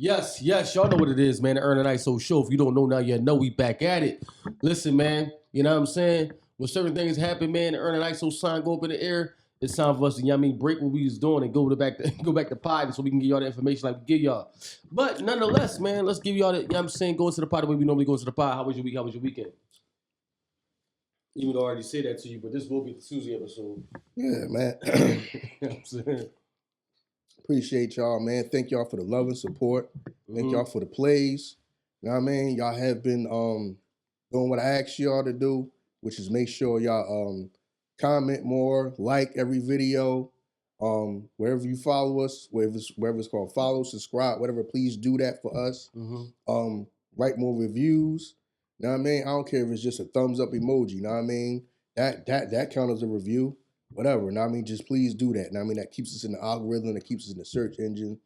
Yes, y'all know what it is, man. The Earn a Nice Old Show. If you don't know now, you know we back at it. Listen, man, you know what I'm saying? When certain things happen, man, the Earn a Nice Old sign go up in the air, it's time for us to, break what we was doing and go back to pod so we can give y'all the information like we give y'all. But nonetheless, man, let's give y'all the, go into the pod the way we normally go into the pod. How was your week? How was your weekend? Even though I already said that to you, but this will be the Tuesday episode. Yeah, man. You know what I'm saying? Appreciate y'all, man. Thank y'all for the love and support. Thank y'all for the plays. You know what I mean? Y'all have been doing what I asked y'all to do, which is make sure y'all comment more, like every video. Wherever you follow us, wherever it's called follow, subscribe, whatever, please do that for us. Write more reviews. You know what I mean? I don't care if it's just a thumbs up emoji, you know what I mean? That counts as a review. Whatever, you know what I mean? Just please do that. You know what I mean? That keeps us in the algorithm, that keeps us in the search engine.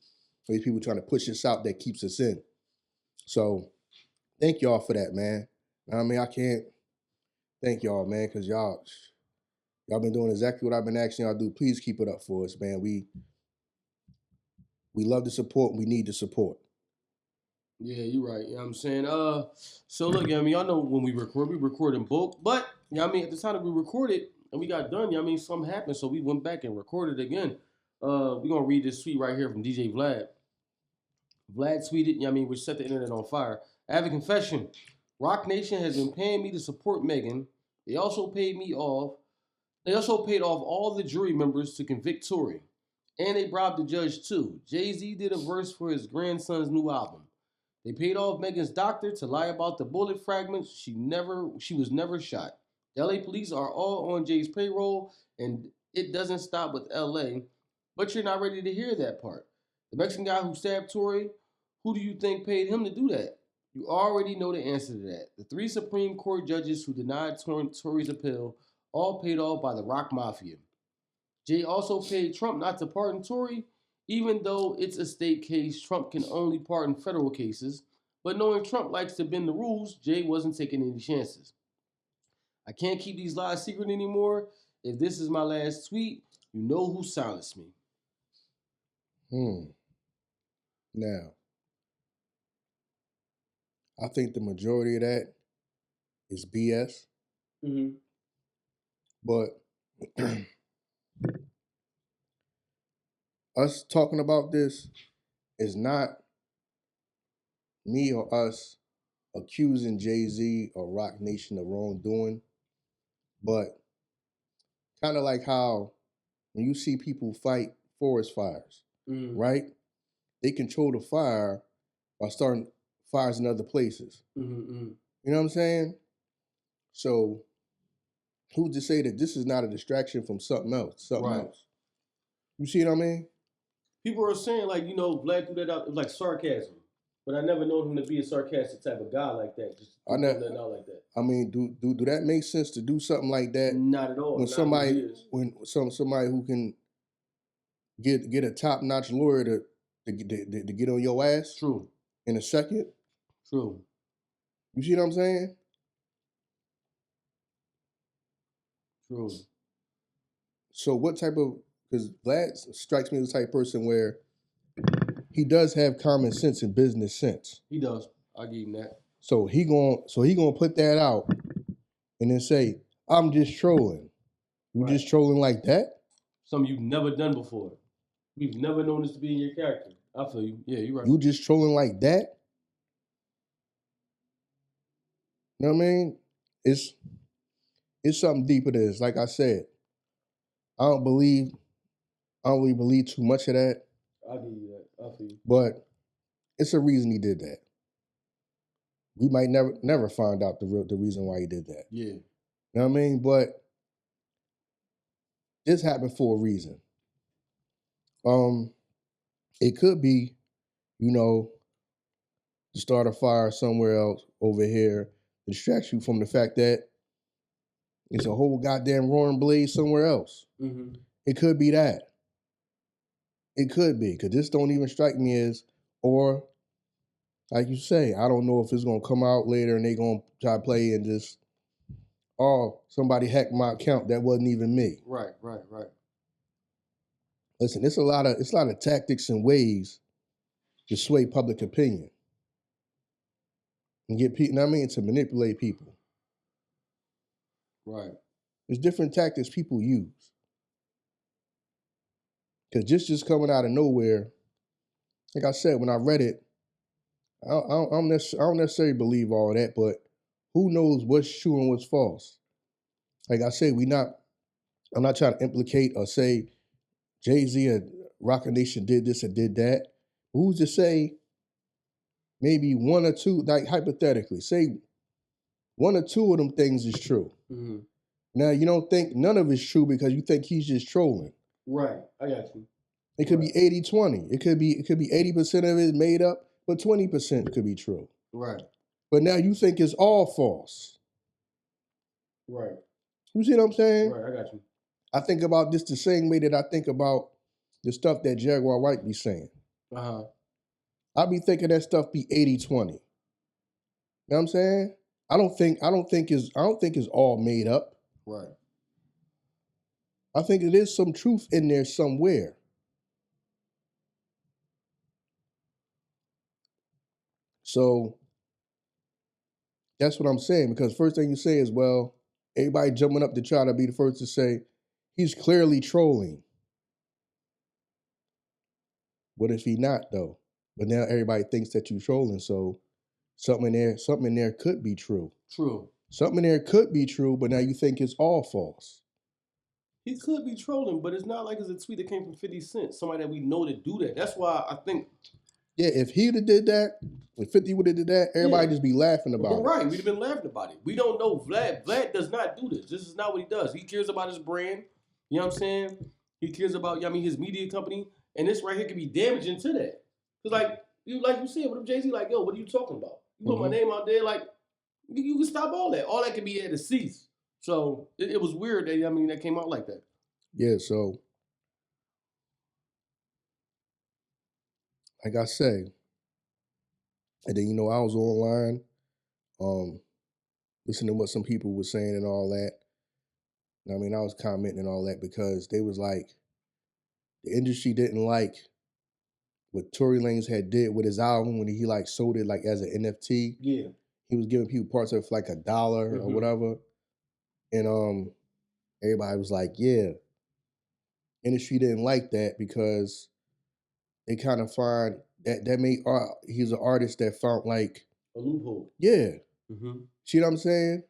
For these people trying to push us out, that keeps us in. So thank y'all for that, man. You know what I mean? I can't thank y'all, man, because y'all been doing exactly what I've been asking y'all to do. Please keep it up for us, man. We love the support. We need the support. Yeah, you're right. You know what I'm saying? So look, y'all know when we record in bulk. But, at the time that we recorded and we got done, something happened. So we went back and recorded again. We're going to read this tweet right here from DJ Vlad. Vlad tweeted, which set the internet on fire. I have a confession. Rock Nation has been paying me to support Megan. They also paid off all the jury members to convict Tory. And they bribed the judge too. Jay-Z did a verse for his grandson's new album. They paid off Megan's doctor to lie about the bullet fragments. She was never shot. The LA police are all on Jay's payroll, and it doesn't stop with LA. But you're not ready to hear that part. The Mexican guy who stabbed Tory, who do you think paid him to do that? You already know the answer to that. The 3 Supreme Court judges who denied Tory's appeal, all paid off by the Rock Mafia. Jay also paid Trump not to pardon Tory, even though it's a state case. Trump can only pardon federal cases. But knowing Trump likes to bend the rules, Jay wasn't taking any chances. I can't keep these lies secret anymore. If this is my last tweet, you know who silenced me. Now, I think the majority of that is BS. But us talking about this is not me or us accusing Jay-Z or Rock Nation of wrongdoing, but kind of like how when you see people fight forest fires, right? They control the fire by starting fires in other places. You know what I'm saying? So who's to say that this is not a distraction from something else? Else. You see what I mean? People are saying, Vlad threw that out, it was like sarcasm. But I never known him to be a sarcastic type of guy like that. Just throw that out like that. I mean, do that make sense to do something like that? Not at all. When somebody who can get a top-notch lawyer to get on your ass. True. In a second. True. You see what I'm saying? True. So what type of, because Vlad strikes me as the type of person where he does have common sense and business sense. He does. I'll give him that. So he gonna put that out and then say, I'm just trolling. You just trolling like that? Something you've never done before. We've never known this to be in your character. I feel you. Yeah, you're right. You just trolling like that? You know what I mean? It's something deeper than this. Like I said, I don't really believe too much of that. I'll give you that. I feel you. But it's a reason he did that. We might never find out the reason why he did that. Yeah. You know what I mean? But this happened for a reason. It could be, to start a fire somewhere else over here, distract you from the fact that it's a whole goddamn roaring blaze somewhere else. It could be that. It could be, because this don't even strike me as, or like you say, I don't know if it's going to come out later and they going to try to play and just, somebody hacked my account. That wasn't even me. Right. Listen, it's a lot of tactics and ways to sway public opinion and get people, to manipulate people. Right. There's different tactics people use. Because just coming out of nowhere, like I said, when I read it, I don't necessarily believe all that, but who knows what's true and what's false? Like I said, I'm not trying to implicate or say Jay-Z or Rock Nation did this or did that. Who's to say maybe one or two, like hypothetically, say one or two of them things is true. Mm-hmm. Now, you don't think none of it's true because you think he's just trolling. Right. I got you. It could be 80-20. It could be 80% of it made up, but 20% could be true. Right. But now you think it's all false. Right. You see what I'm saying? Right, I got you. I think about this the same way that I think about the stuff that Jaguar White be saying. Uh-huh. I be thinking that stuff be 80-20. You know what I'm saying? I don't think it's all made up. Right. I think it is some truth in there somewhere. So that's what I'm saying, because first thing you say is, well, everybody jumping up to try to be the first to say, he's clearly trolling. What if he not, though? But now everybody thinks that you're trolling, so something in there could be true. True. Something in there could be true, but now you think it's all false. He could be trolling, but it's not like it's a tweet that came from 50 Cent, somebody that we know to do that. That's why I think... Yeah, if he'd have did that, if 50 would have did that, everybody just be laughing about it. Right, we'd have been laughing about it. We don't know Vlad. Vlad does not do this. This is not what he does. He cares about his brand. You know what I'm saying? He cares about, his media company. And this right here could be damaging to that. Because like you said, what if Jay-Z like, yo, what are you talking about? You put my name out there, like, you can stop all that. All that can be at a cease. So it was weird that, that came out like that. Yeah, so like I say, and then, I was online, listening to what some people were saying and all that. I was commenting and all that because they was like, the industry didn't like what Tory Lanez had did with his album when he like sold it like as an NFT. Yeah. He was giving people parts of it for like $1 or whatever. And everybody was like, yeah. Industry didn't like that because they kind of find that made he's an artist that found like a loophole. Yeah. Mm-hmm. See what I'm saying?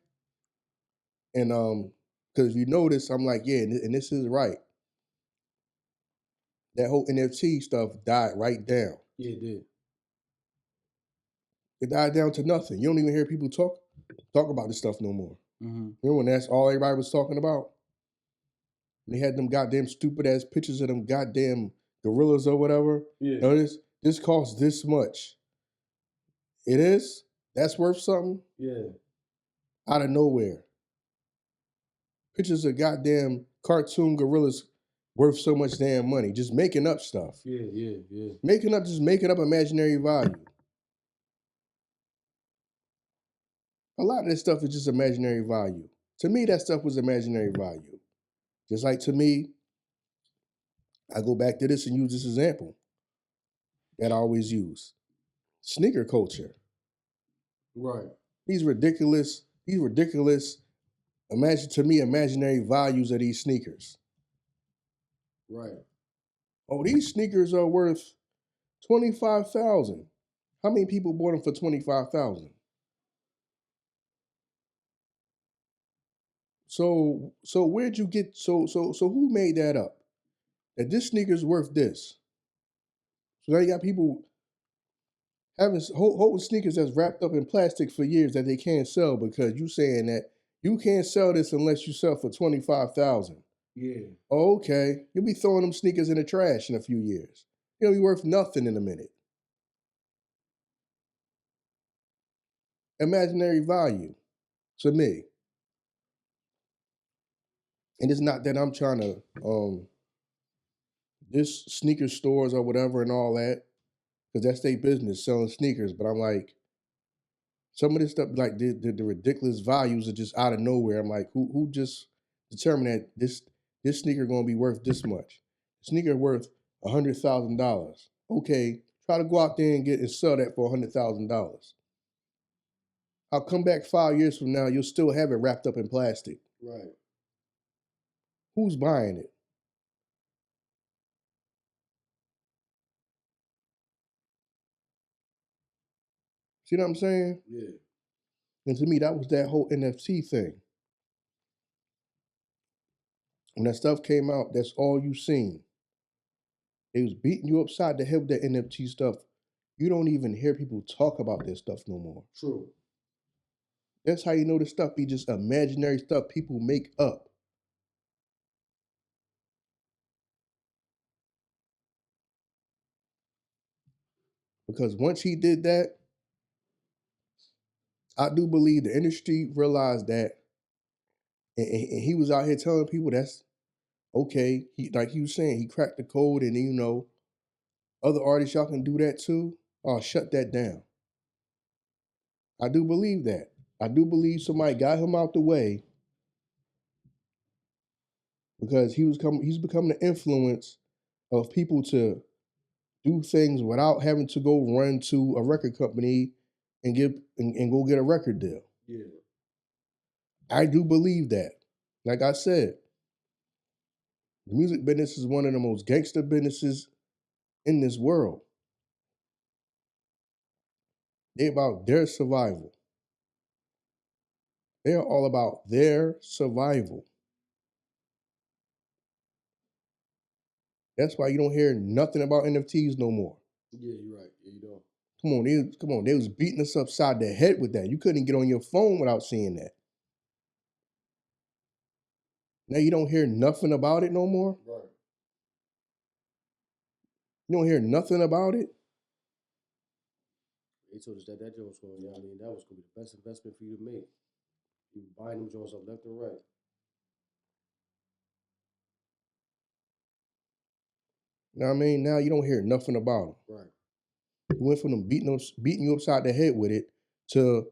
And because if you notice, I'm like, yeah, and this is right. That whole NFT stuff died right down. Yeah, it did. It died down to nothing. You don't even hear people talk about this stuff no more. Mm-hmm. Remember when that's all everybody was talking about? And they had them goddamn stupid ass pictures of them goddamn gorillas or whatever. Yeah. Notice this costs this much. It is? That's worth something? Yeah. Out of nowhere. Pictures of goddamn cartoon gorillas worth so much damn money. Just making up stuff. Yeah. Making up imaginary value. A lot of this stuff is just imaginary value. To me, that stuff was imaginary value. Just like to me, I go back to this and use this example that I always use. Sneaker culture. Right. These ridiculous, imaginary values of these sneakers. Right. Oh, these sneakers are worth $25,000. How many people bought them for $25,000? So where'd you get so who made that up? That this sneaker's worth this. So now you got people holding sneakers that's wrapped up in plastic for years that they can't sell because you saying that you can't sell this unless you sell for $25,000. Yeah. Oh, okay. You'll be throwing them sneakers in the trash in a few years. It'll be worth nothing in a minute. Imaginary value to me. And it's not that I'm trying to this sneaker stores or whatever and all that, because that's their business, selling sneakers. But I'm like, some of this stuff, like the ridiculous values are just out of nowhere. I'm like, who just determined that this sneaker gonna be worth this much? Sneaker worth $100,000. Okay, Try to go out there and sell that for $100,000. I'll come back 5 years from now, you'll still have it wrapped up in plastic. Right. Who's buying it? See what I'm saying? Yeah. And to me, that was that whole NFT thing. When that stuff came out, that's all you seen. They was beating you upside the head with that NFT stuff. You don't even hear people talk about this stuff no more. True. That's how you know this stuff be just imaginary stuff people make up. Because once he did that, I do believe the industry realized that, and he was out here telling people that's okay. He, like he was saying, he cracked the code, and you know, other artists, y'all can do that too. Oh, shut that down. I do believe that. I do believe somebody got him out the way because he's becoming the influence of people to do things without having to go run to a record company and go get a record deal. Yeah. I do believe that. Like I said, the music business is one of the most gangster businesses in this world. They're about their survival. They're all about their survival. That's why you don't hear nothing about NFTs no more. Yeah, you're right. Yeah, you don't. Come on, they was beating us upside the head with that. You couldn't get on your phone without seeing that. Now you don't hear nothing about it no more. Right. You don't hear nothing about it. They told us that joint was going. Yeah, I mean, that was going to be the best investment for you to make. You buying them joints up left and right. You know what I mean? Now you don't hear nothing about them. Right. You went from them beating you upside the head with it to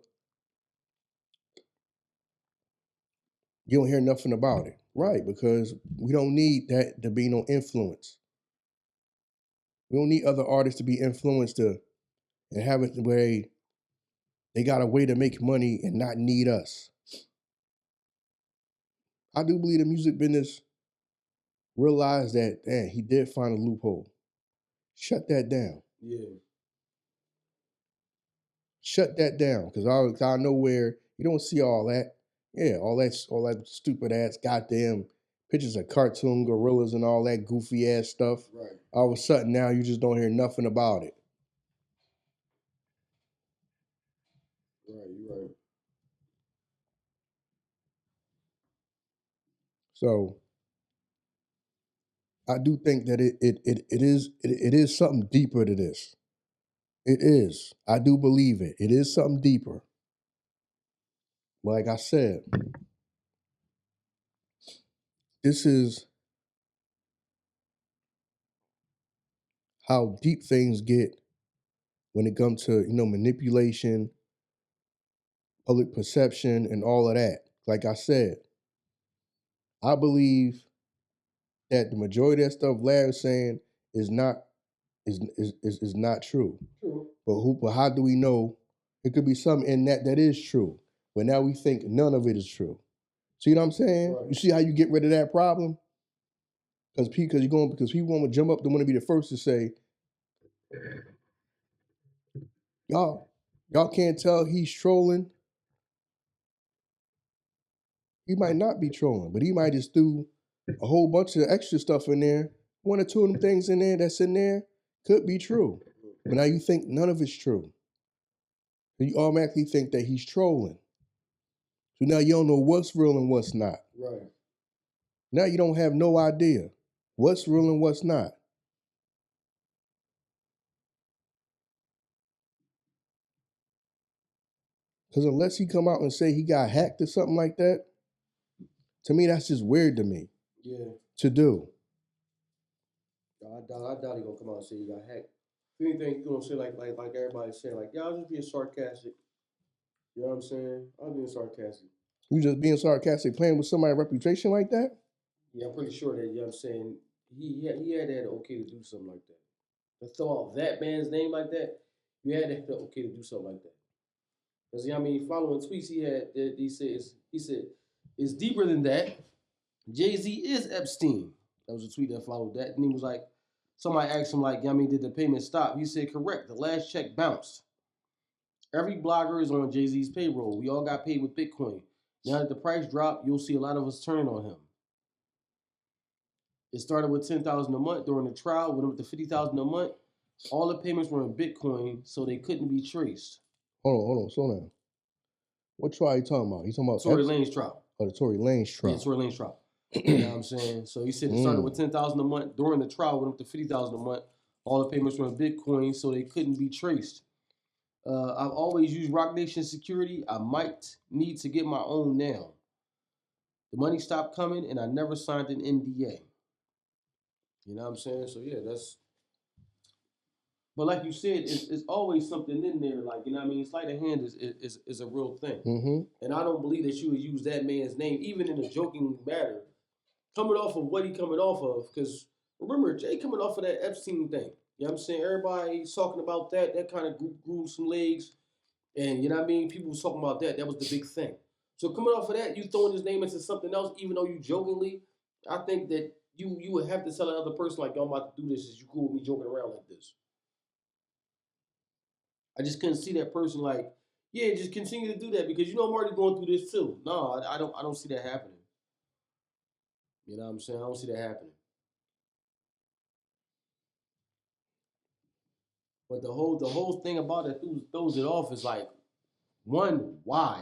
you don't hear nothing about it. Right, because we don't need that to be no influence. We don't need other artists to be influenced and have it where they got a way to make money and not need us. I do believe the music business realized that, he did find a loophole. Shut that down. Yeah. Shut that down, because I know where you don't see all that. Yeah, all that stupid ass goddamn pictures of cartoon gorillas and all that goofy ass stuff. Right. All of a sudden now you just don't hear nothing about it. Right. You're right. So I do think that it is something deeper to this. It is. I do believe it. It is something deeper. But like I said, this is how deep things get when it comes to, manipulation, public perception, and all of that. Like I said, I believe that the majority of that stuff Vlad is saying is not not true. True. But how do we know? It could be something in that is true. But now we think none of it is true. See what I'm saying? Right. You see how you get rid of that problem? Because people want to jump up, they want to be the first to say, y'all can't tell he's trolling. He might not be trolling, but he might just do a whole bunch of extra stuff in there. One or two of them things in there that's in there could be true. But now you think none of it's true. So you automatically think that he's trolling. So now you don't know what's real and what's not. Right. Now you don't have no idea what's real and what's not. Because unless he come out and say he got hacked or something like that, to me that's just weird to me. Yeah. To do. I doubt he gonna come out and say he got hacked. If anything, he gonna say like everybody's saying, like, yeah, I was just being sarcastic. You know what I'm saying? I was being sarcastic. You just being sarcastic, playing with somebody's reputation like that? Yeah, I'm pretty sure that, you know what I'm saying, he had that okay to do something like that. to throw out that man's name like that, you had to have okay to do something like that. Because I mean, following tweets he said it's deeper than that. Jay-Z is Epstein. That was a tweet that followed that. And he was like, somebody asked him, like, I mean, did the payment stop? He said, correct. The last check bounced. Every blogger is on Jay-Z's payroll. We all got paid with Bitcoin. Now that the price dropped, you'll see a lot of us turn on him. It started with $10,000 a month during the trial, went up to $50,000 a month. All the payments were in Bitcoin, so they couldn't be traced. Hold on, slow down. What trial are you talking about? You talking about Tory Lanez trial. Oh, the Tory Lanez trial. Yeah, Tory Lanez trial. You know what I'm saying? So he said it started with $10,000 a month. During the trial, went up to $50,000 a month. All the payments were in Bitcoin, so they couldn't be traced. I've always used Rock Nation security. I might need to get my own now. The money stopped coming, and I never signed an NDA. You know what I'm saying? So yeah, that's. But like you said, it's always something in there. Like, you know what I mean? Sleight of hand is a real thing. Mm-hmm. And I don't believe that you would use that man's name, even in a joking manner, coming off of what he coming off of. Because remember, Jay coming off of that Epstein thing. You know what I'm saying? Everybody's talking about that. That kind of grew some legs. And you know what I mean? People was talking about that. That was the big thing. So coming off of that, you throwing his name into something else, even though you jokingly, I think that you would have to tell another person, like, yo, I'm about to do this. Is you cool with me joking around like this? I just couldn't see that person like, yeah, just continue to do that because you know I'm already going through this too. No, I don't see that happening. You know what I'm saying? I don't see that happening. But the whole thing about it throws it off is like, one, why?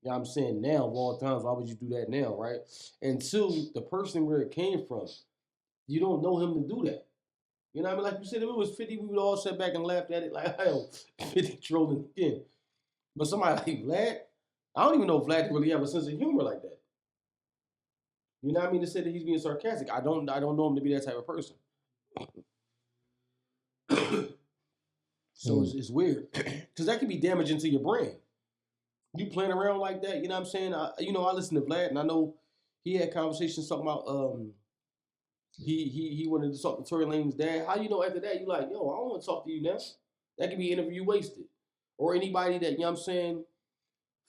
You know what I'm saying? Now, of all times, why would you do that now, right? And two, the person where it came from, you don't know him to do that. You know what I mean? Like you said, if it was 50, we would all sit back and laugh at it like, oh, 50 trolling again. But somebody like Vlad, I don't even know if Vlad really have a sense of humor like that. You know what I mean? To say that he's being sarcastic, I don't know him to be that type of person. So it's weird because that can be damaging to your brand. You playing around like that, you know what I'm saying? I listen to Vlad and I know he had conversations talking about he wanted to talk to Tory Lanez's dad. How you know after that you like, yo, I don't want to talk to you now. That could be an interview wasted. Or anybody that, you know what I'm saying,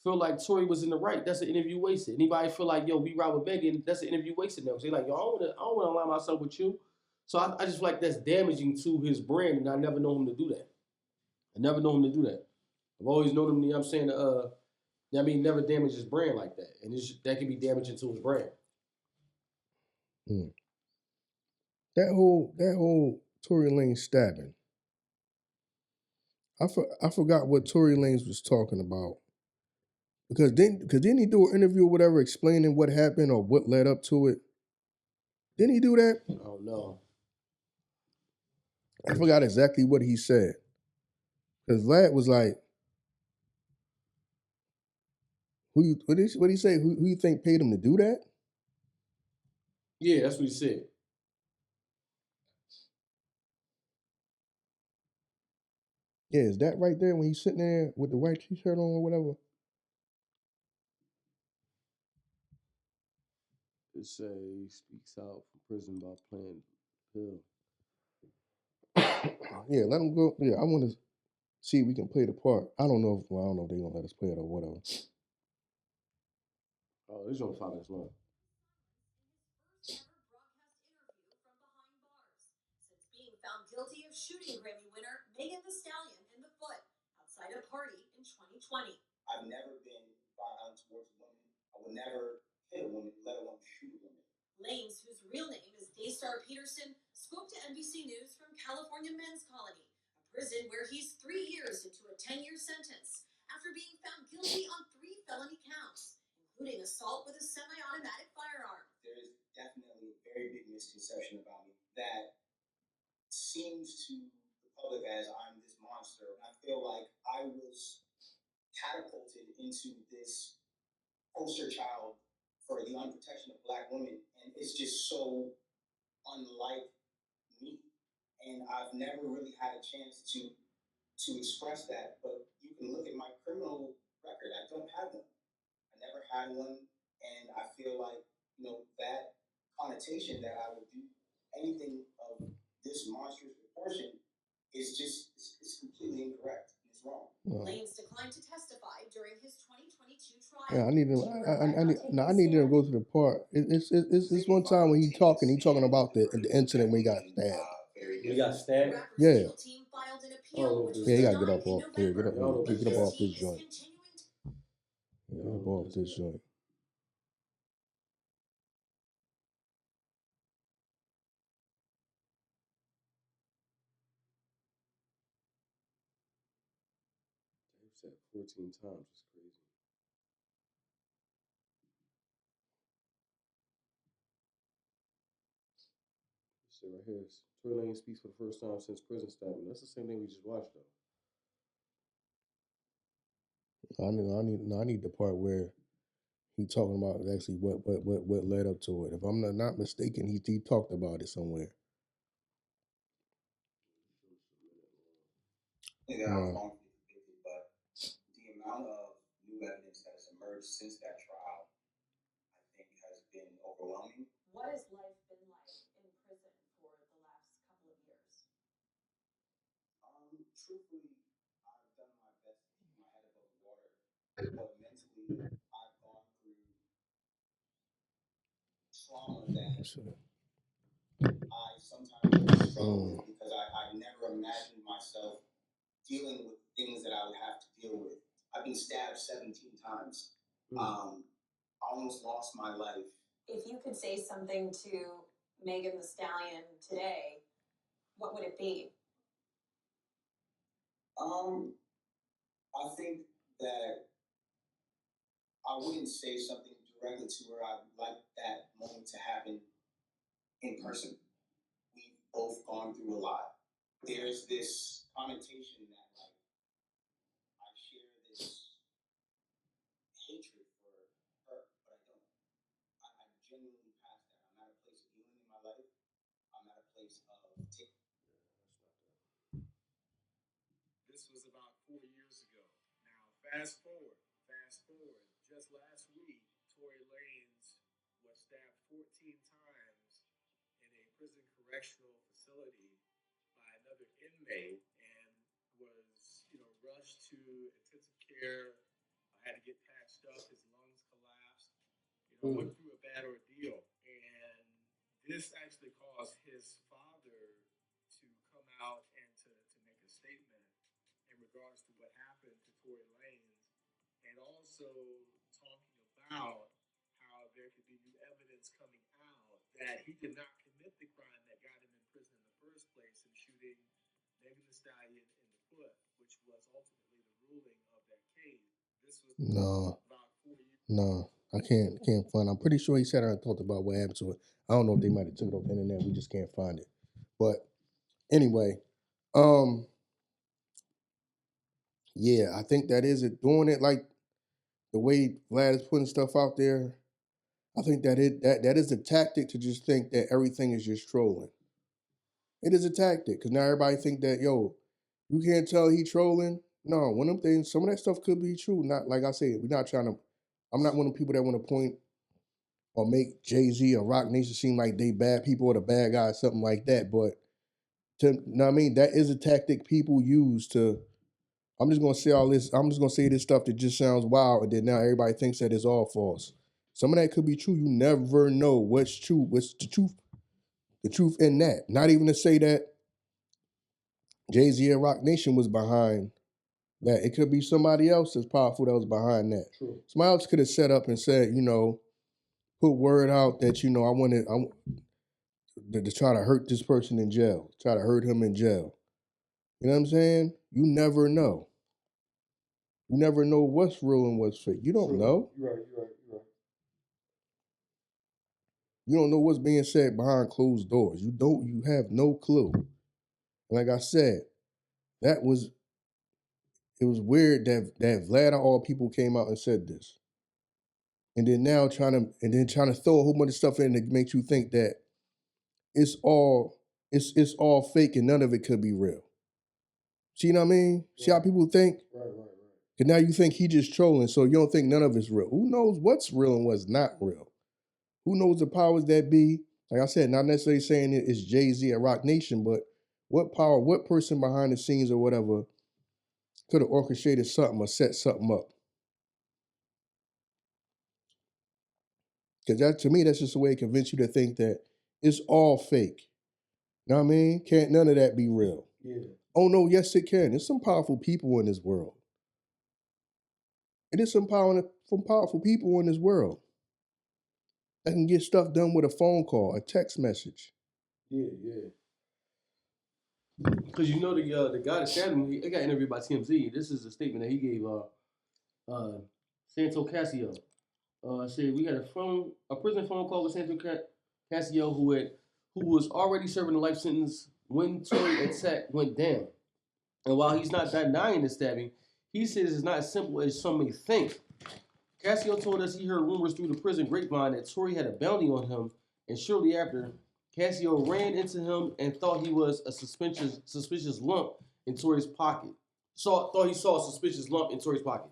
feel like Tory was in the right, that's an interview wasted. Anybody feel like, yo, we ride with Megan, that's an interview wasted now. So they like, yo, I don't want to align myself with you. So I just feel like that's damaging to his brand, and I never know him to do that. I never know him to do that. I've always known him, you know what I'm saying, never damage his brand like that. And that can be damaging to his brand. That whole Tory Lanez stabbing. I forgot what Tory Lanez was talking about. Because didn't he do an interview or whatever explaining what happened or what led up to it? Didn't he do that? Oh no. I forgot exactly what he said. Because Vlad was like, what did he say? Who you think paid him to do that? Yeah, that's what he said. Yeah, is that right there when he's sitting there with the white t-shirt on or whatever? It say he speaks out from prison by playing pill. Yeah, let him go. Yeah, I want to see if we can play the part. I don't know if they're gonna let us play it or whatever. Oh, this is only 5 minutes long. Found guilty of shooting Grammy winner Megan Thee Stallion in the foot outside a party in 2020. I've never been violent towards women. I would never hit a woman, let alone shoot a woman. Lanez, whose real name is Daystar Peterson, spoke to NBC News from California Men's Colony, a prison where he's 3 years into a 10-year sentence after being found guilty on 3 felony counts, including assault with a semi-automatic firearm. There is definitely a very big misconception about me that seems to the public as I'm this monster. And I feel like I was catapulted into this poster child for the unprotection of Black women. And it's just so unlike me. And I've never really had a chance to express that. But you can look at my criminal record. I don't have one. I never had one. And I feel like, that connotation that I would do anything of this monstrous portion is just it's completely incorrect. It's wrong. Lanez declined to testify during his 2022 trial. Yeah, I need to. I need to go to the part. It's one time when he talking about the incident when he got stabbed. We got stabbed. Yeah. Oh, Yeah, you gotta get up off here. Get up off this joint. Get up off this joint. He said 14 times. It's crazy. This shit right here. Tory Lanez speaks for the first time since prison stabbing. That's the same thing we just watched, though. I need the part where he talking about actually what led up to it. If I'm not mistaken, he talked about it somewhere. Yeah, I'm convicted, but the amount of new evidence that has emerged since that trial, I think, has been overwhelming. What has life been like in prison for the last couple of years? Truthfully, I've done my best to keep my head above water, but mentally, I've gone through trauma that I sometimes struggle with because I never imagined myself dealing with things that I would have to deal with. I've been stabbed 17 times. I almost lost my life. If you could say something to Megan Thee Stallion today, what would it be? I think that I wouldn't say something directly to her. I'd like that moment to happen in person. We've both gone through a lot. There's this connotation that like I share this hatred for her, but I don't. I genuinely past that. I'm at a place of healing in my life. I'm at a place of This was about 4 years ago. Now fast forward. Just last week, Tory Lanez was stabbed 14 times in a prison correctional facility by another inmate and was, rushed to intensive care. Had to get patched up. His lungs collapsed. Went through a bad ordeal, and this actually caused his father to come out and to make a statement in regards to what happened to Tory Lanez, and also talking about how there could be new evidence coming out that he did not commit the crime that got him in prison in the first place in shooting Megan Thee Stallion in the foot, which was ultimately the ruling of that case. This was about 4 years. No, I can't find. I'm pretty sure he said I talked about what happened to it. I don't know if they might have took it off the internet. We just can't find it. But anyway, yeah, I think that is it. Doing it like the way Vlad is putting stuff out there, I think that is a tactic to just think that everything is just trolling. It is a tactic because now everybody think that, yo, you can't tell he trolling. No, one of them things, some of that stuff could be true. Not like I said, I'm not one of the people that want to point or make Jay-Z or Rock Nation seem like they bad people or the bad guys, something like that. But that is a tactic people use to. I'm just gonna say all this. I'm just gonna say this stuff that just sounds wild, and then now everybody thinks that it's all false. Some of that could be true. You never know what's true. What's the truth? The truth in that. Not even to say that Jay-Z and Rock Nation was behind that. It could be somebody else that's powerful that was behind that. True. Somebody else could have set up and said, put word out that, to try to hurt this person in jail, try to hurt him in jail. You know what I'm saying? You never know. You never know what's real and what's fake. You don't know. You're right. You don't know what's being said behind closed doors. You have no clue. Like I said, it was weird that Vlad of all people came out and said this. And then now trying to throw a whole bunch of stuff in that makes you think that it's all fake and none of it could be real. See what I mean? Right. See how people think? Right. Because now you think he just trolling, so you don't think none of it's real. Who knows what's real and what's not real? Who knows the powers that be? Like I said, not necessarily saying it's Jay-Z and Rock Nation, but What power, what person behind the scenes or whatever could have orchestrated something or set something up? Because that, to me, that's just a way to convince you to think that it's all fake. You know what I mean? Can't none of that be real. Yeah. Oh no, yes it can. There's some powerful people in this world. It is some powerful people in this world that can get stuff done with a phone call, a text message. Yeah. Because you know the guy that stabbed him, he got interviewed by TMZ. This is a statement that he gave Santo Casio. Said we had a prison phone call with Santo Casio who was already serving a life sentence when Tory attack went down. And while he's not denying the stabbing, he says it's not as simple as some may think. Casio told us he heard rumors through the prison grapevine that Tory had a bounty on him, and shortly after, Casio ran into him and thought he was a suspicious lump in Tory's pocket. Thought he saw a suspicious lump in Tory's pocket.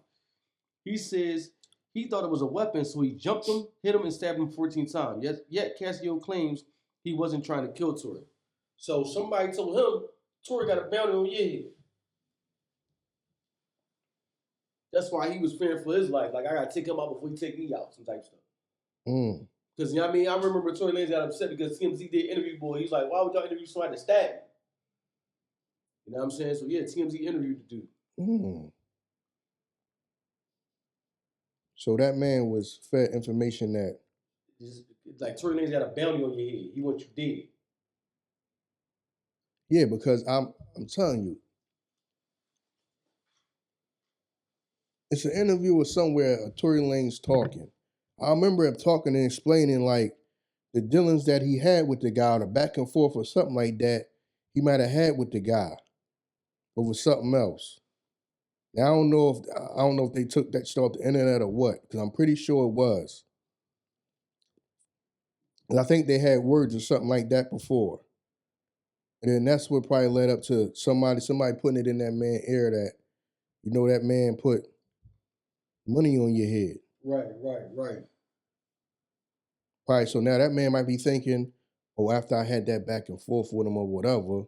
He says he thought it was a weapon, so he jumped him, hit him, and stabbed him 14 times. Yet Casio claims he wasn't trying to kill Tory. So somebody told him, Tory got a bounty on your head. That's why he was fearing for his life. Like, I got to take him out before he take me out, some type of stuff. Because, you know what I mean? I remember Tory Lanez got upset because TMZ did interview boy. He's like, why would y'all interview somebody to stab me? You know what I'm saying? So, yeah, TMZ interviewed the dude. So that man was fed information that... Like, Tory Lanez got a bounty on your head. He wants you dead. Yeah, because I'm telling you, it's an interview or somewhere, Tory Lanez talking. I remember him talking and explaining like the dealings that he had with the guy, or the back and forth or something like that he might have had with the guy over something else. Now I don't know if they took that shit off the internet or what, because I'm pretty sure it was. And I think they had words or something like that before. And then that's what probably led up to somebody putting it in that man's ear that, you know, that man put money on your head. Right. Probably, so now that man might be thinking, oh, after I had that back and forth with him or whatever,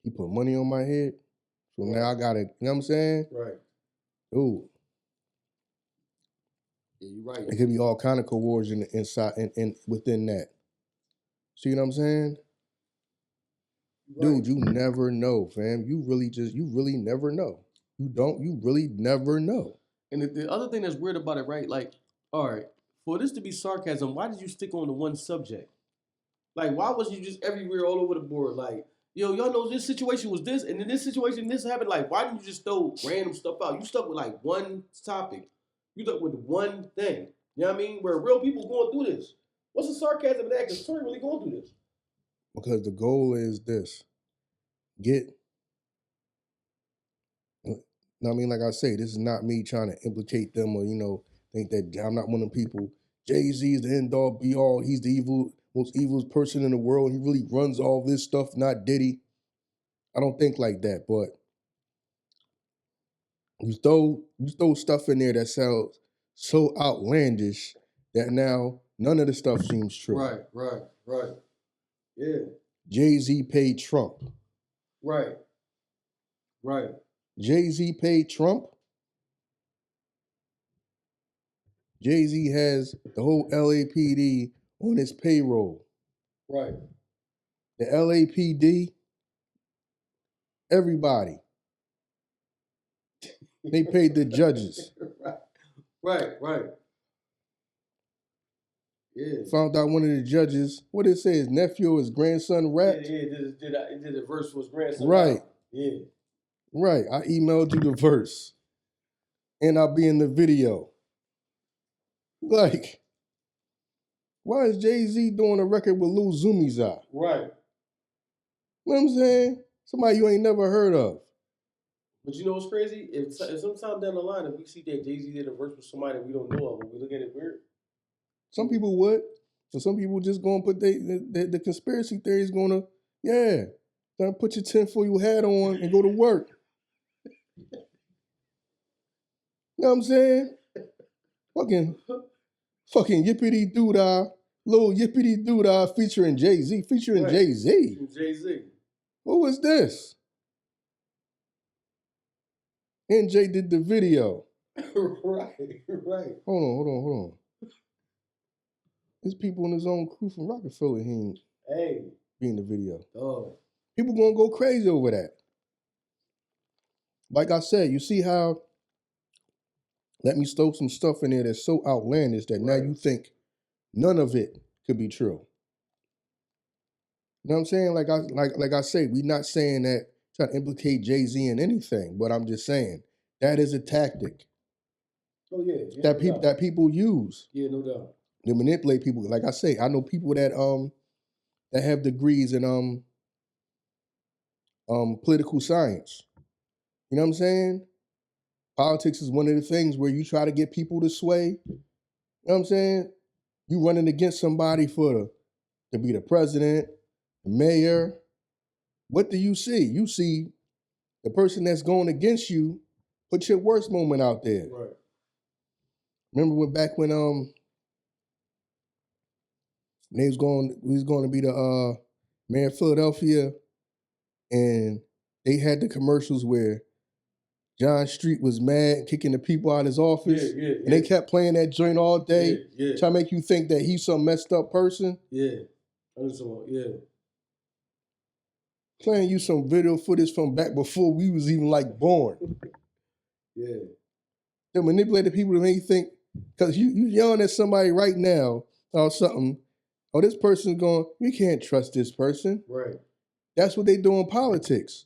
he put money on my head. So now I gotta, you know what I'm saying? Right. Ooh. Yeah, you're right. It could be all kind of coercion inside and within that. See what I'm saying? Right. Dude, you never know, fam. You really never know. You really never know. And the other thing that's weird about it, right? Like, all right, for this to be sarcasm, why did you stick on the one subject? Like, why was you just everywhere all over the board? Like, yo, y'all know this situation was this, and in this situation, this happened. Like, why didn't you just throw random stuff out? You stuck with like one topic. You stuck with one thing. You know what I mean? Where real people going through this. What's the sarcasm in that? Because Tory really going through this. Because the goal is this. I mean, like I say, this is not me trying to implicate them or, you know, think that I'm not one of them people. Jay-Z is the end all be all. He's the most evil person in the world. He really runs all this stuff, not Diddy. I don't think like that, but you throw stuff in there that sounds so outlandish that now none of the stuff seems true. Right. Yeah. Jay-Z paid Trump. Right. Jay-Z paid Trump. Jay-Z has the whole LAPD on his payroll. Right. The LAPD, everybody. They paid the judges. Right. Yeah. Found out one of the judges, what did it say, his nephew or his grandson rapped? Yeah, did a verse for his grandson. Right. Yeah. Right. I emailed you the verse. And I'll be in the video. Like, why is Jay-Z doing a record with Lil Zumiza? Right. You know what I'm saying? Somebody you ain't never heard of. But you know what's crazy? If sometime down the line, if we see that Jay-Z did a verse with somebody that we don't know of, will we look at it weird? Some people would. So some people just gonna put the conspiracy theories gonna put your tinfoil hat on and go to work. You know what I'm saying? Fucking yippity doo-dah, little yippity doo-dah featuring Jay-Z, Right. Jay-Z. Jay-Z. Who was this? NJ did the video. Right. Hold on. There's people in his own crew from Rockefeller he ain't be in the video. Oh. People gonna go crazy over that. Like I said, you see how let me stow some stuff in there that's so outlandish that now you think none of it could be true. You know what I'm saying? Like I say, we're not saying that trying to implicate Jay-Z in anything, but I'm just saying that is a tactic. Oh yeah. That people use. Yeah, no doubt. To manipulate people. Like I say, I know people that have degrees in political science. You know what I'm saying? Politics is one of the things where you try to get people to sway. You know what I'm saying? You running against somebody to be the president, the mayor. What do you see? You see the person that's going against you put your worst moment out there. Right. Remember when he was going to be the mayor of Philadelphia, and they had the commercials where John Street was mad, kicking the people out of his office. Yeah. And they kept playing that joint all day, trying to make you think that he's some messed up person. Yeah. Yeah. Playing you some video footage from back before we was even like born. Yeah. They manipulated people to make you think, because you yelling at somebody right now or something, oh, this person's going, we can't trust this person. Right. That's what they do in politics.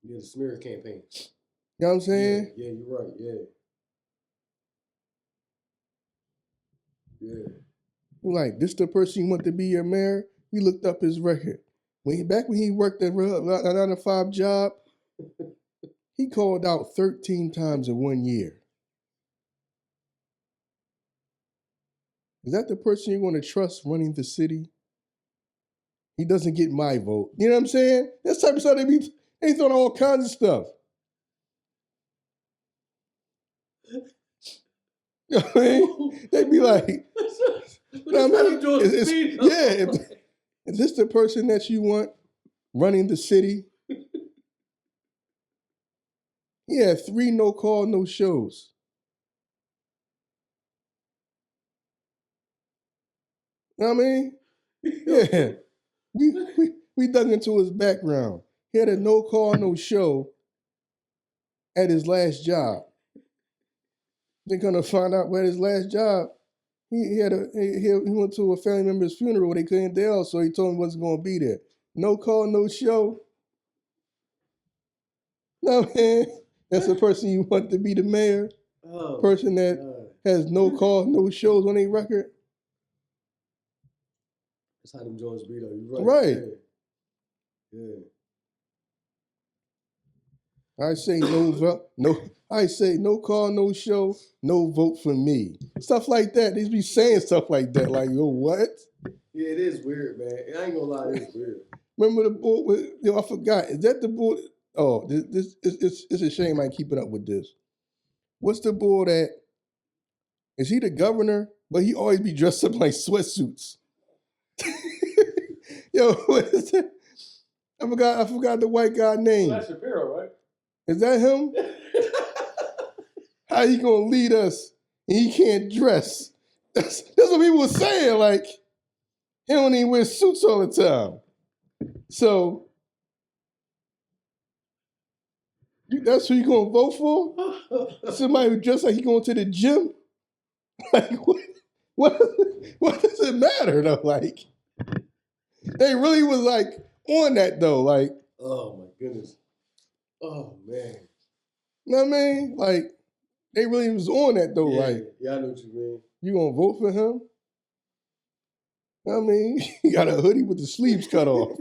Yeah, the smear campaign. You know what I'm saying? Yeah, you're right. Yeah. Like, this the person you want to be your mayor? We looked up his record. Back when he worked at a 9-to-5 job, he called out 13 times in 1 year. Is that the person you're going to trust running the city? He doesn't get my vote. You know what I'm saying? That's the type of stuff they thought all kinds of stuff. You know what I mean? They'd be like, is this the person that you want running the city? He had 3 no-call, no-shows. You know what I mean? Yeah. We dug into his background. He had a no-call, no-show at his last job. They're gonna find out where his last job. He went to a family member's funeral. They couldn't tell, so he told him he wasn't gonna be there. No call, no show. No, man. That's the person you want to be the mayor. Oh, person that has no call, no shows on their record. That's how them Jones be though. You're right. Right. Yeah. I say I say no call, no show, no vote for me. Stuff like that. They be saying stuff like that. Like, yo, what? Yeah, it is weird, man. I ain't gonna lie, it is weird. Remember the bull with, I forgot. Is that the bull? Oh, it's a shame I ain't keeping up with this. What's the bull that, is he the governor? But he always be dressed up like sweatsuits. Yo, what is that? I forgot the white guy name. Well, that's Shapiro, right? Is that him? How he gonna lead us and he can't dress? That's what people were saying. Like, he don't even wear suits all the time. So, that's who you gonna vote for? Somebody who dressed like he going to the gym? Like, what does it matter though? Like, they really was like on that though. Like, oh my goodness. Oh man. You know what I mean? Like, they really was on that though. Yeah, like, yeah, I know what you mean. You gonna vote for him? You know what I mean, he got a hoodie with the sleeves cut off.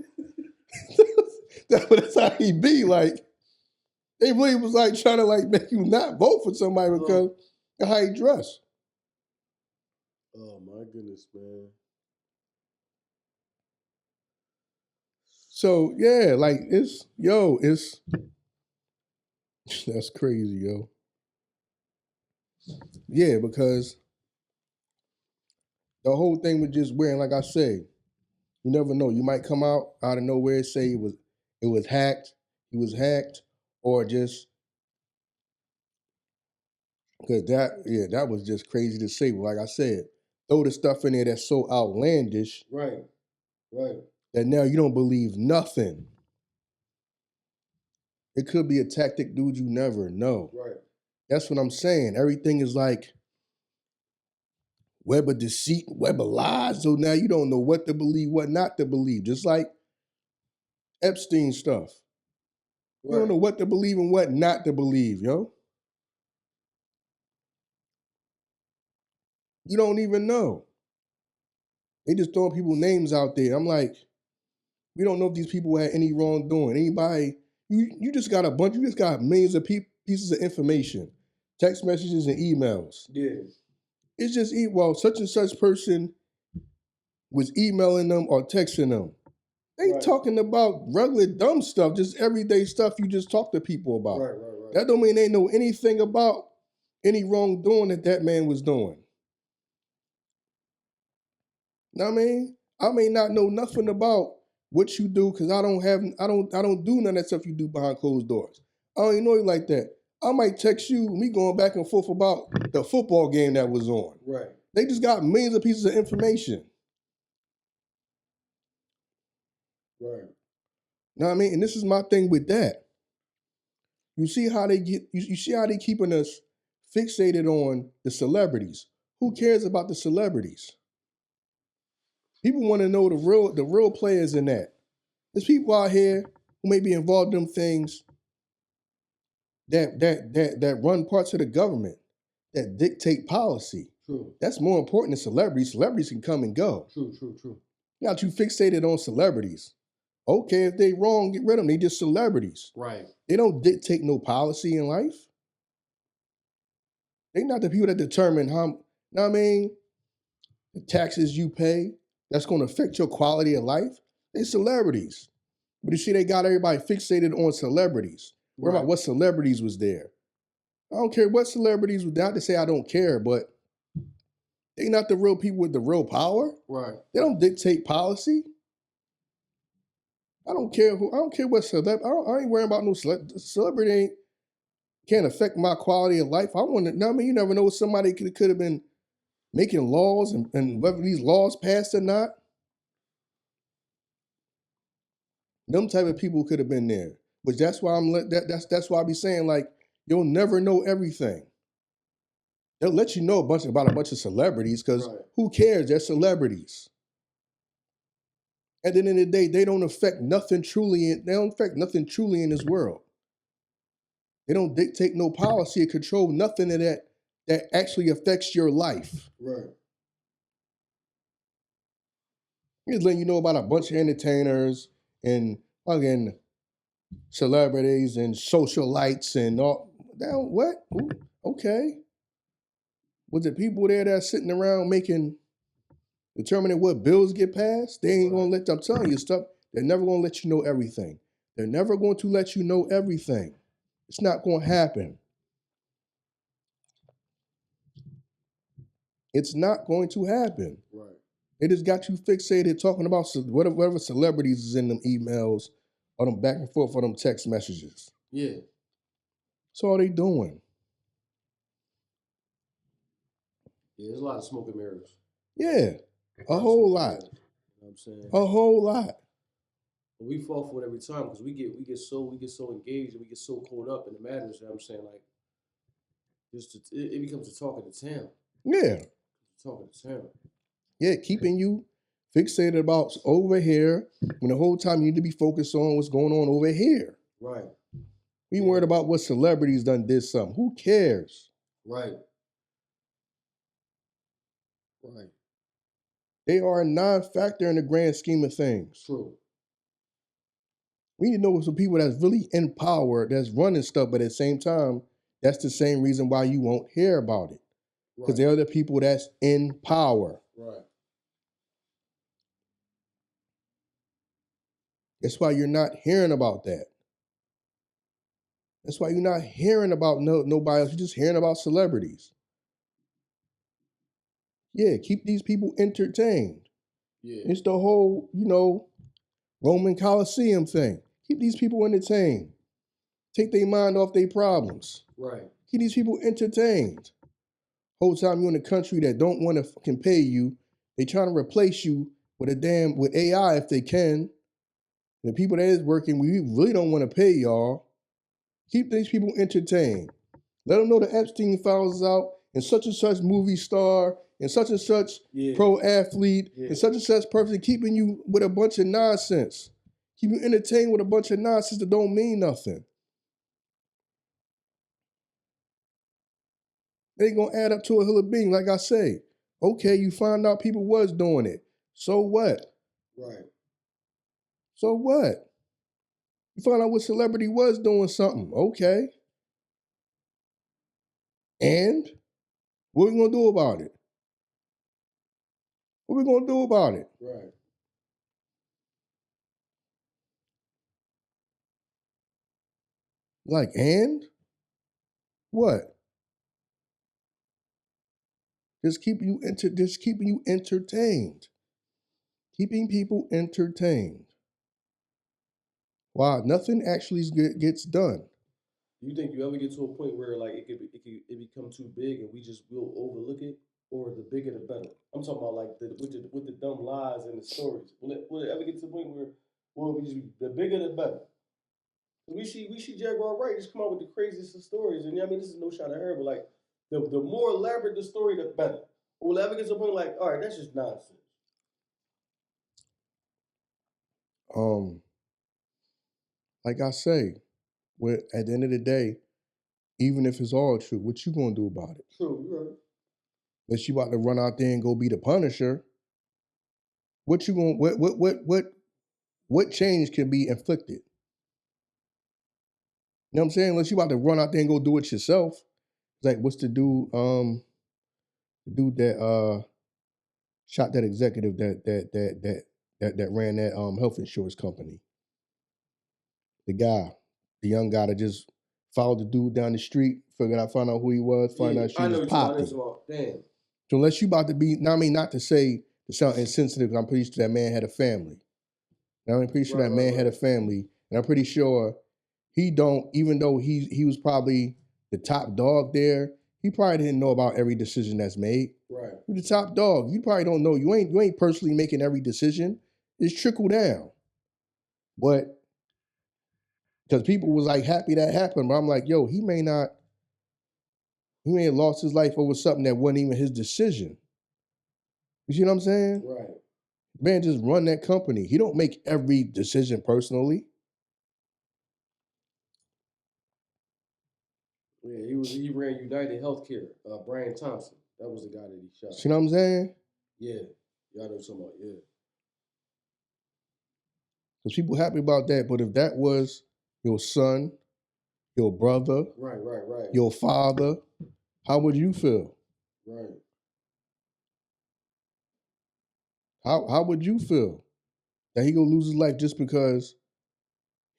That's how he be. Like, they really was like trying to like make you not vote for somebody because of how he dress. Oh my goodness, man. So yeah, like it's that's crazy, yo. Yeah, because the whole thing was just wearing, like I say, You never know. You might come out of nowhere and say it was hacked. He was hacked, or just because that was just crazy to say. Like I said, throw the stuff in there that's so outlandish, Right. that now you don't believe nothing. It could be a tactic, dude. You never know. Right. That's what I'm saying. Everything is like web of deceit, web of lies. So now you don't know what to believe, what not to believe. Just like Epstein stuff. Right. You don't know what to believe and what not to believe, yo. You don't even know. They just throwing people's names out there. I'm like, we don't know if these people had any wrongdoing. Anybody, you just got millions of pieces of information, text messages and emails. Yeah. It's just, such and such person was emailing them or texting them. They talking about regular dumb stuff, just everyday stuff you just talk to people about. Right. That don't mean they know anything about any wrongdoing that man was doing. Know what I mean? I may not know nothing about what you do because I don't do none of that stuff you do behind closed doors. I don't even know you like that. I might text you, me going back and forth about the football game that was on. Right. They just got millions of pieces of information. Right. Know what I mean? And this is my thing with that. You see how they keeping us fixated on the celebrities. Who cares about the celebrities? People want to know the real players in that. There's people out here who may be involved in them things that run parts of the government, that dictate policy. True. That's more important than celebrities. Celebrities can come and go. True. Got you fixated on celebrities. Okay, if they wrong, get rid of them. They just celebrities. Right. They don't dictate no policy in life. They not the people that determine the taxes you pay, that's going to affect your quality of life. They celebrities. But you see, they got everybody fixated on celebrities. What about what celebrities was there? I don't care what celebrities was there. Not to say I don't care, but they not the real people with the real power. Right. They don't dictate policy. I don't care what celebrity. I ain't worrying about no celebrity. Can't affect my quality of life. You never know what somebody could have been making laws and whether these laws passed or not. Them type of people could have been there. But that's why that's why I be saying, like, you'll never know everything. They'll let you know about a bunch of celebrities because who cares? They're celebrities. At the end of the day, they don't affect nothing truly in this world. They don't dictate no policy or control nothing of that actually affects your life. Right. Just letting you know about a bunch of entertainers and fucking celebrities and socialites and all. Damn, what? Ooh, okay. Was it people there that are sitting around determining what bills get passed? They ain't gonna I'm telling you stuff. They're never gonna let you know everything. They're never going to let you know everything. It's not gonna happen. It's not going to happen. Right. They just got you fixated talking about whatever celebrities is in them emails or them back and forth or them text messages. Yeah. That's all they doing. Yeah, there's a lot of smoke and mirrors. Yeah, a whole lot. You know what I'm saying? A whole lot. But we fall for it every time because we get so engaged and we get so caught up in the matters. You know what I'm saying? Like, it becomes a talk of the town. Yeah. Talk of the town. Yeah, keeping you fixated about over here when the whole time you need to be focused on what's going on over here. Right. We worried about what celebrities did something. Who cares? Right. Right. They are a non-factor in the grand scheme of things. True. We need to know some people that's really in power, that's running stuff, but at the same time, that's the same reason why you won't hear about it. Because they're the people that's in power. Right. That's why you're not hearing about that. That's why you're not hearing about nobody else. You're just hearing about celebrities. Yeah, keep these people entertained. Yeah. It's the whole, Roman Coliseum thing. Keep these people entertained. Take their mind off their problems. Right. Keep these people entertained. Whole time you're in a country that don't want to fucking pay you, they trying to replace you with with AI if they can. The people that is working, we really don't want to pay y'all. Keep these people entertained. Let them know the Epstein files is out and such movie star and such pro athlete and such person keeping you with a bunch of nonsense. Keep you entertained with a bunch of nonsense that don't mean nothing. They gonna add up to a hill of being, like I say. Okay, you find out people was doing it. So what? Right. So what? You find out what celebrity was doing something. Okay. And what we gonna do about it? What we gonna do about it? Right. Like, and? What? Just keeping you entertained. Keeping people entertained. Wow, nothing actually gets done. You think you ever get to a point where like it become too big and we'll overlook it, or the bigger the better? I'm talking about like with the dumb lies and the stories. Will it ever get to the point where the bigger the better? We see Jaguar Wright just come out with the craziest of stories, and this is no shot at her, but like the more elaborate the story, the better. Will it ever get to a point like, all right, that's just nonsense? Like I say, at the end of the day, even if it's all true, what you gonna do about it? True, you're right. Unless you about to run out there and go be the Punisher, what you gonna what change can be inflicted? You know what I'm saying? Unless you about to run out there and go do it yourself. It's like, what's the dude that shot that executive that ran that health insurance company? The young guy that just followed the dude down the street, found out who he was, found out she was popping. Damn. So unless you about to be, not to say to sound insensitive, I'm pretty sure that man had a family. I'm pretty sure that man had a family, and I'm pretty sure he don't, even though he was probably the top dog there, he probably didn't know about every decision that's made. Right. You're the top dog. You probably don't know. You ain't personally making every decision. It's trickle down. But because people was like happy that happened, but I'm like, yo, he may have lost his life over something that wasn't even his decision. You see what I'm saying? Right. Man, just run that company. He don't make every decision personally. Yeah, he ran United Healthcare. Brian Thompson. That was the guy that he shot. See what I'm saying? Yeah. Y'all know what I'm talking about, yeah. Because people happy about that, but if that was your son, your brother, right, your father, how would you feel? Right. How would you feel that he gonna lose his life just because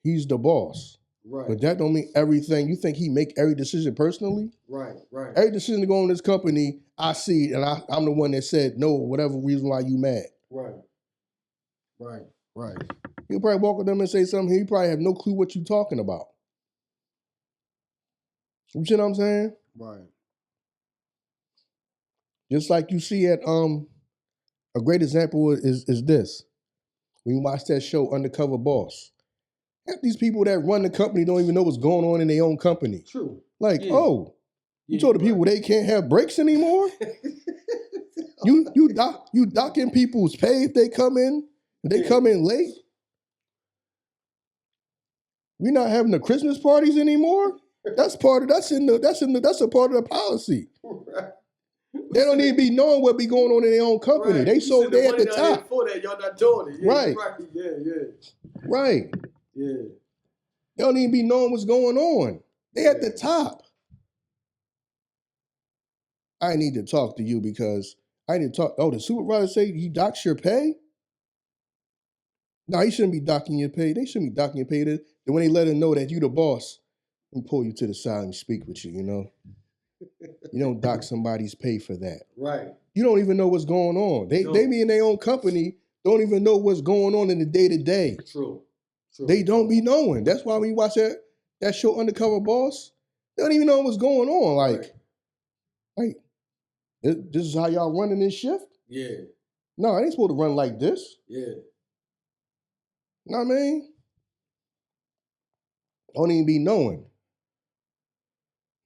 he's the boss? Right. But that don't mean everything. You think he make every decision personally? Right. Every decision to go in this company, I see, and I'm the one that said no, whatever reason why you mad. Right. He'll probably walk with them and say something. He probably have no clue what you talking about. You see what I'm saying? Right. Just like you see at a great example is this. When you watch that show Undercover Boss, half these people that run the company don't even know what's going on in their own company. True. Like, yeah. Oh, you told the people they can't have breaks anymore? you docking people's pay if they come in? If they come in late? We're not having the Christmas parties anymore? That's a part of the policy. Right. They don't even be knowing what be going on in their own company. Right. They at the top. For that, y'all not doing it. Yeah, right. Yeah. Right. Yeah. They don't even be knowing what's going on. They at the top. I need to talk to you because I need to talk. Oh, the supervisor say he docks your pay? No, he shouldn't be docking your pay. They shouldn't be docking your pay. Then when they let him know that you the boss, and pull you to the side and speak with you, You don't dock somebody's pay for that. Right. You don't even know what's going on. They be in their own company don't even know what's going on in the day-to-day. True. They don't be knowing. That's why when you watch that show Undercover Boss, they don't even know what's going on. Like this is how y'all running this shift? Yeah. No, I ain't supposed to run like this. Yeah. You know what I mean? Don't even be knowing.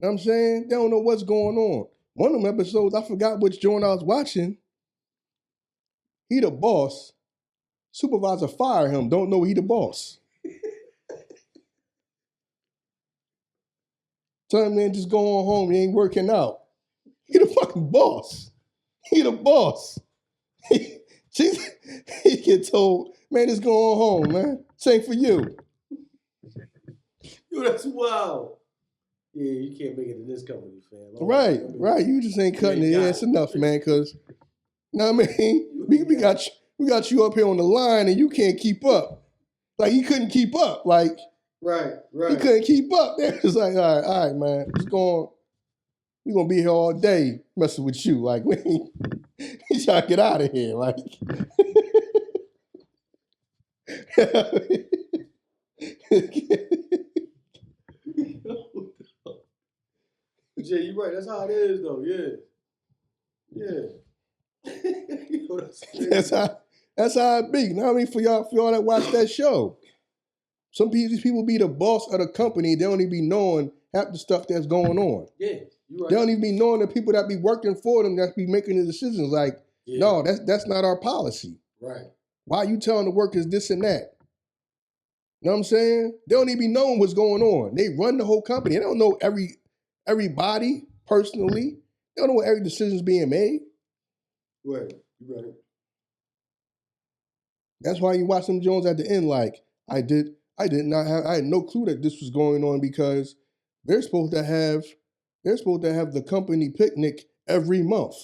You know what I'm saying? They don't know what's going on. One of them episodes, I forgot which joint I was watching. He the boss. Supervisor fire him. Don't know he the boss. Tell him, man, just go on home. You ain't working out. He the fucking boss. He the boss. He get told, man, just go on home, man. Same for you. Yo, that's wild. Yeah, you can't make it in this company, fam. Right. You just ain't cutting it. Yeah, it's enough, man, because, you know what I mean? We got you up here on the line and you can't keep up. Like, he couldn't keep up. Like, right. He couldn't keep up. They're just like, all right, man. We're going to be here all day messing with you. Like, we trying to get out of here. Like, Jay, you right. That's how it is, though. Yeah. Yo, that's how it be. You know what I mean? For y'all that watch that show. These people be the boss of the company. They don't even be knowing half the stuff that's going on. Yeah, you right. They don't even be knowing the people that be working for them that be making the decisions. Like, no, that's not our policy. Right. Why are you telling the workers this and that? You know what I'm saying? They don't even be knowing what's going on. They run the whole company. They don't know everybody personally. They don't know what every decision's being made. Right. You right. That's why you watch them Jones at the end like, I had no clue that this was going on because they're supposed to have the company picnic every month.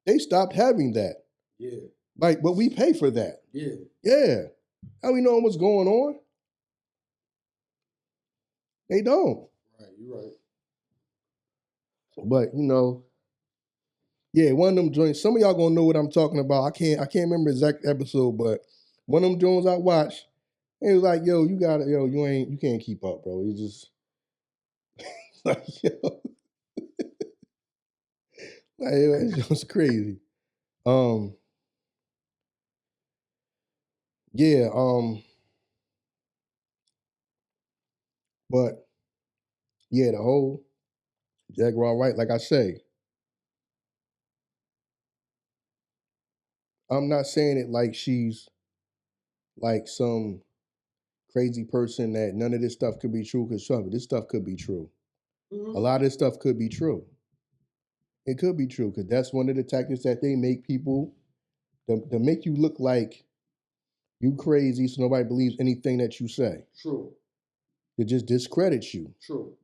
They stopped having that. Yeah. Like, but we pay for that. Yeah. Yeah. How we know what's going on? They don't. Right, you're right. But, yeah, one of them joints, some of y'all gonna know what I'm talking about. I can't remember the exact episode, but one of them joints I watched, it was like, yo, you can't keep up, bro. You just like, yo. Like, it's just crazy. Yeah, but yeah, the whole Jaguar White, like I say, I'm not saying it like she's like some crazy person that none of this stuff could be true, because this stuff could be true. Mm-hmm. A lot of this stuff could be true. It could be true, because that's one of the tactics that they make people to make you look like you crazy so nobody believes anything that you say. True. To just discredit you. True.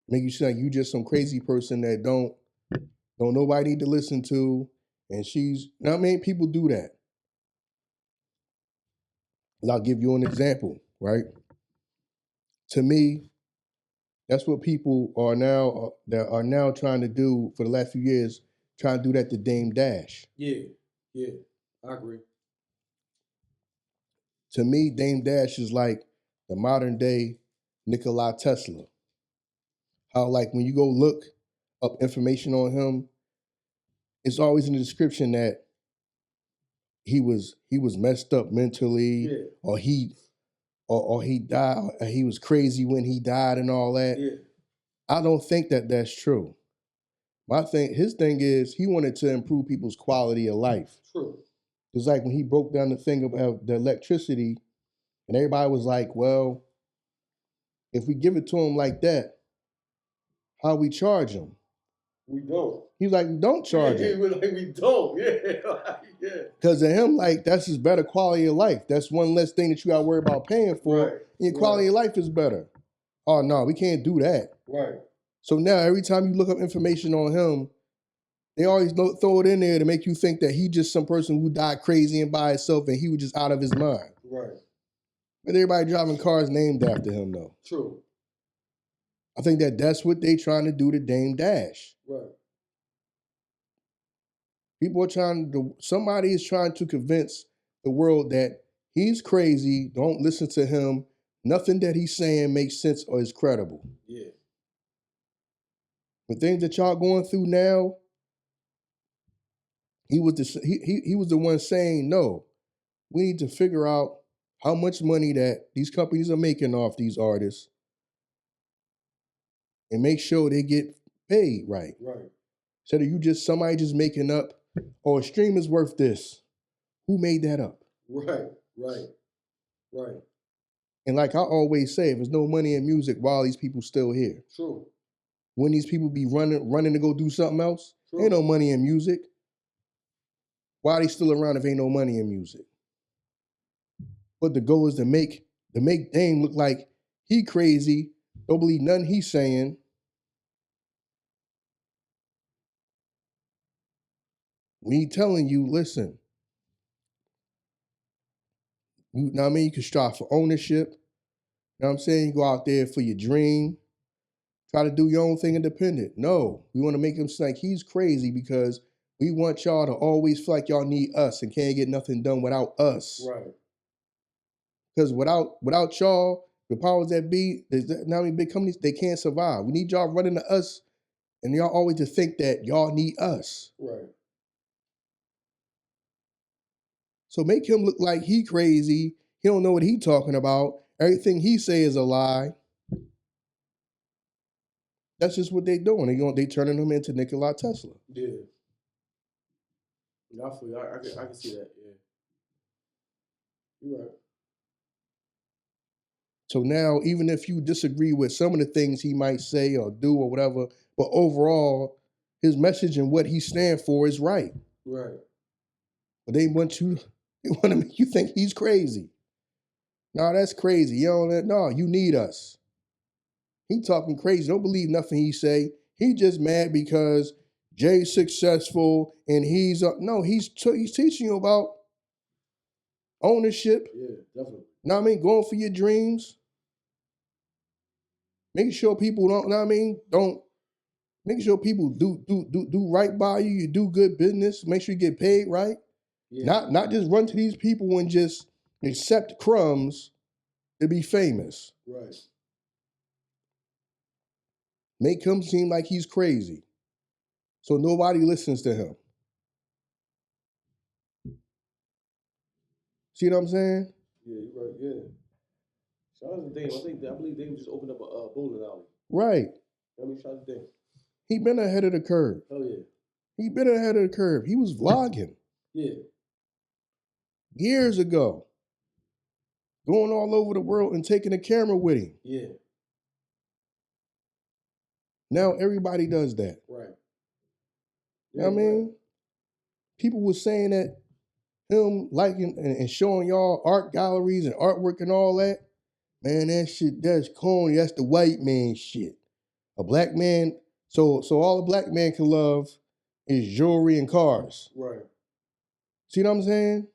Make you sound like you just some crazy person that don't nobody need to listen to. And I mean, people do that. And I'll give you an example, right? To me, that's what people are now trying to do for the last few years, trying to do that to Dame Dash. Yeah, I agree. To me, Dame Dash is like the modern day Nikola Tesla. How, like, when you go look up information on him, it's always in the description that he was messed up mentally, or he died, or he was crazy when he died and all that. Yeah. I don't think that that's true. His thing is he wanted to improve people's quality of life. True. It's like when he broke down the thing about the electricity, and everybody was like, well, if we give it to him like that, how we charge him? We don't. He's like, we don't charge him. We don't. Yeah. Because to him, like, that's his better quality of life. That's one less thing that you got to worry about paying for. Right. And your quality of life is better. Oh, no, we can't do that. Right. So now every time you look up information on him, they always throw it in there to make you think that he just some person who died crazy and by himself and he was just out of his mind. Right. But everybody driving cars named after him, though. True. I think that's what they trying to do to Dame Dash. Right. People are somebody is trying to convince the world that he's crazy, don't listen to him, nothing that he's saying makes sense or is credible. Yeah. The things that y'all going through now, he was the one saying, no, we need to figure out how much money that these companies are making off these artists and make sure they get paid right. Right. Instead of somebody just making up, oh, a stream is worth this. Who made that up? Right. And like I always say, if there's no money in music, why are these people still here? True. When these people be running to go do something else, True. Ain't no money in music. Why are they still around if ain't no money in music? But the goal is to make Dame look like he crazy, don't believe nothing he's saying. We telling you, listen, you know what I mean? You can strive for ownership. You know what I'm saying? You go out there for your dream. Try to do your own thing independent. No, we want to make him seem like he's crazy because we want y'all to always feel like y'all need us and can't get nothing done without us. Right. Because without y'all, the powers that be, there's not many big companies, they can't survive. We need y'all running to us, and y'all always to think that y'all need us. Right. So make him look like he crazy. He don't know what he talking about. Everything he say is a lie. That's just what they doing. They turning him into Nikola Tesla. Yeah. I can see that. Yeah. You're right. So now, even if you disagree with some of the things he might say or do or whatever, but overall, his message and what he stand for is right. Right. But they want to make you think he's crazy. No, that's crazy. No, you need us. He talking crazy. Don't believe nothing he say. He just mad because Jay's successful and he's teaching you about ownership. Yeah, definitely. Know what I mean? Going for your dreams. Making sure people making sure people do right by you. You do good business. Make sure you get paid right. Yeah. Not just run to these people and just accept crumbs to be famous. Right. Make him seem like he's crazy. So nobody listens to him. See what I'm saying? Yeah, you're right, yeah. Shout out to Dame. I believe Dame just opened up a bowling alley. Right. Shout out to Dame. He been ahead of the curve. Oh yeah. He been ahead of the curve. He was vlogging. Yeah. Years ago. Going all over the world and taking a camera with him. Yeah. Now everybody does that. Right. You know what I mean? Right. People were saying that him liking and showing y'all art galleries and artwork and all that. Man, that's corny. That's the white man shit. A black man, so all a black man can love is jewelry and cars. Right. See what I'm saying?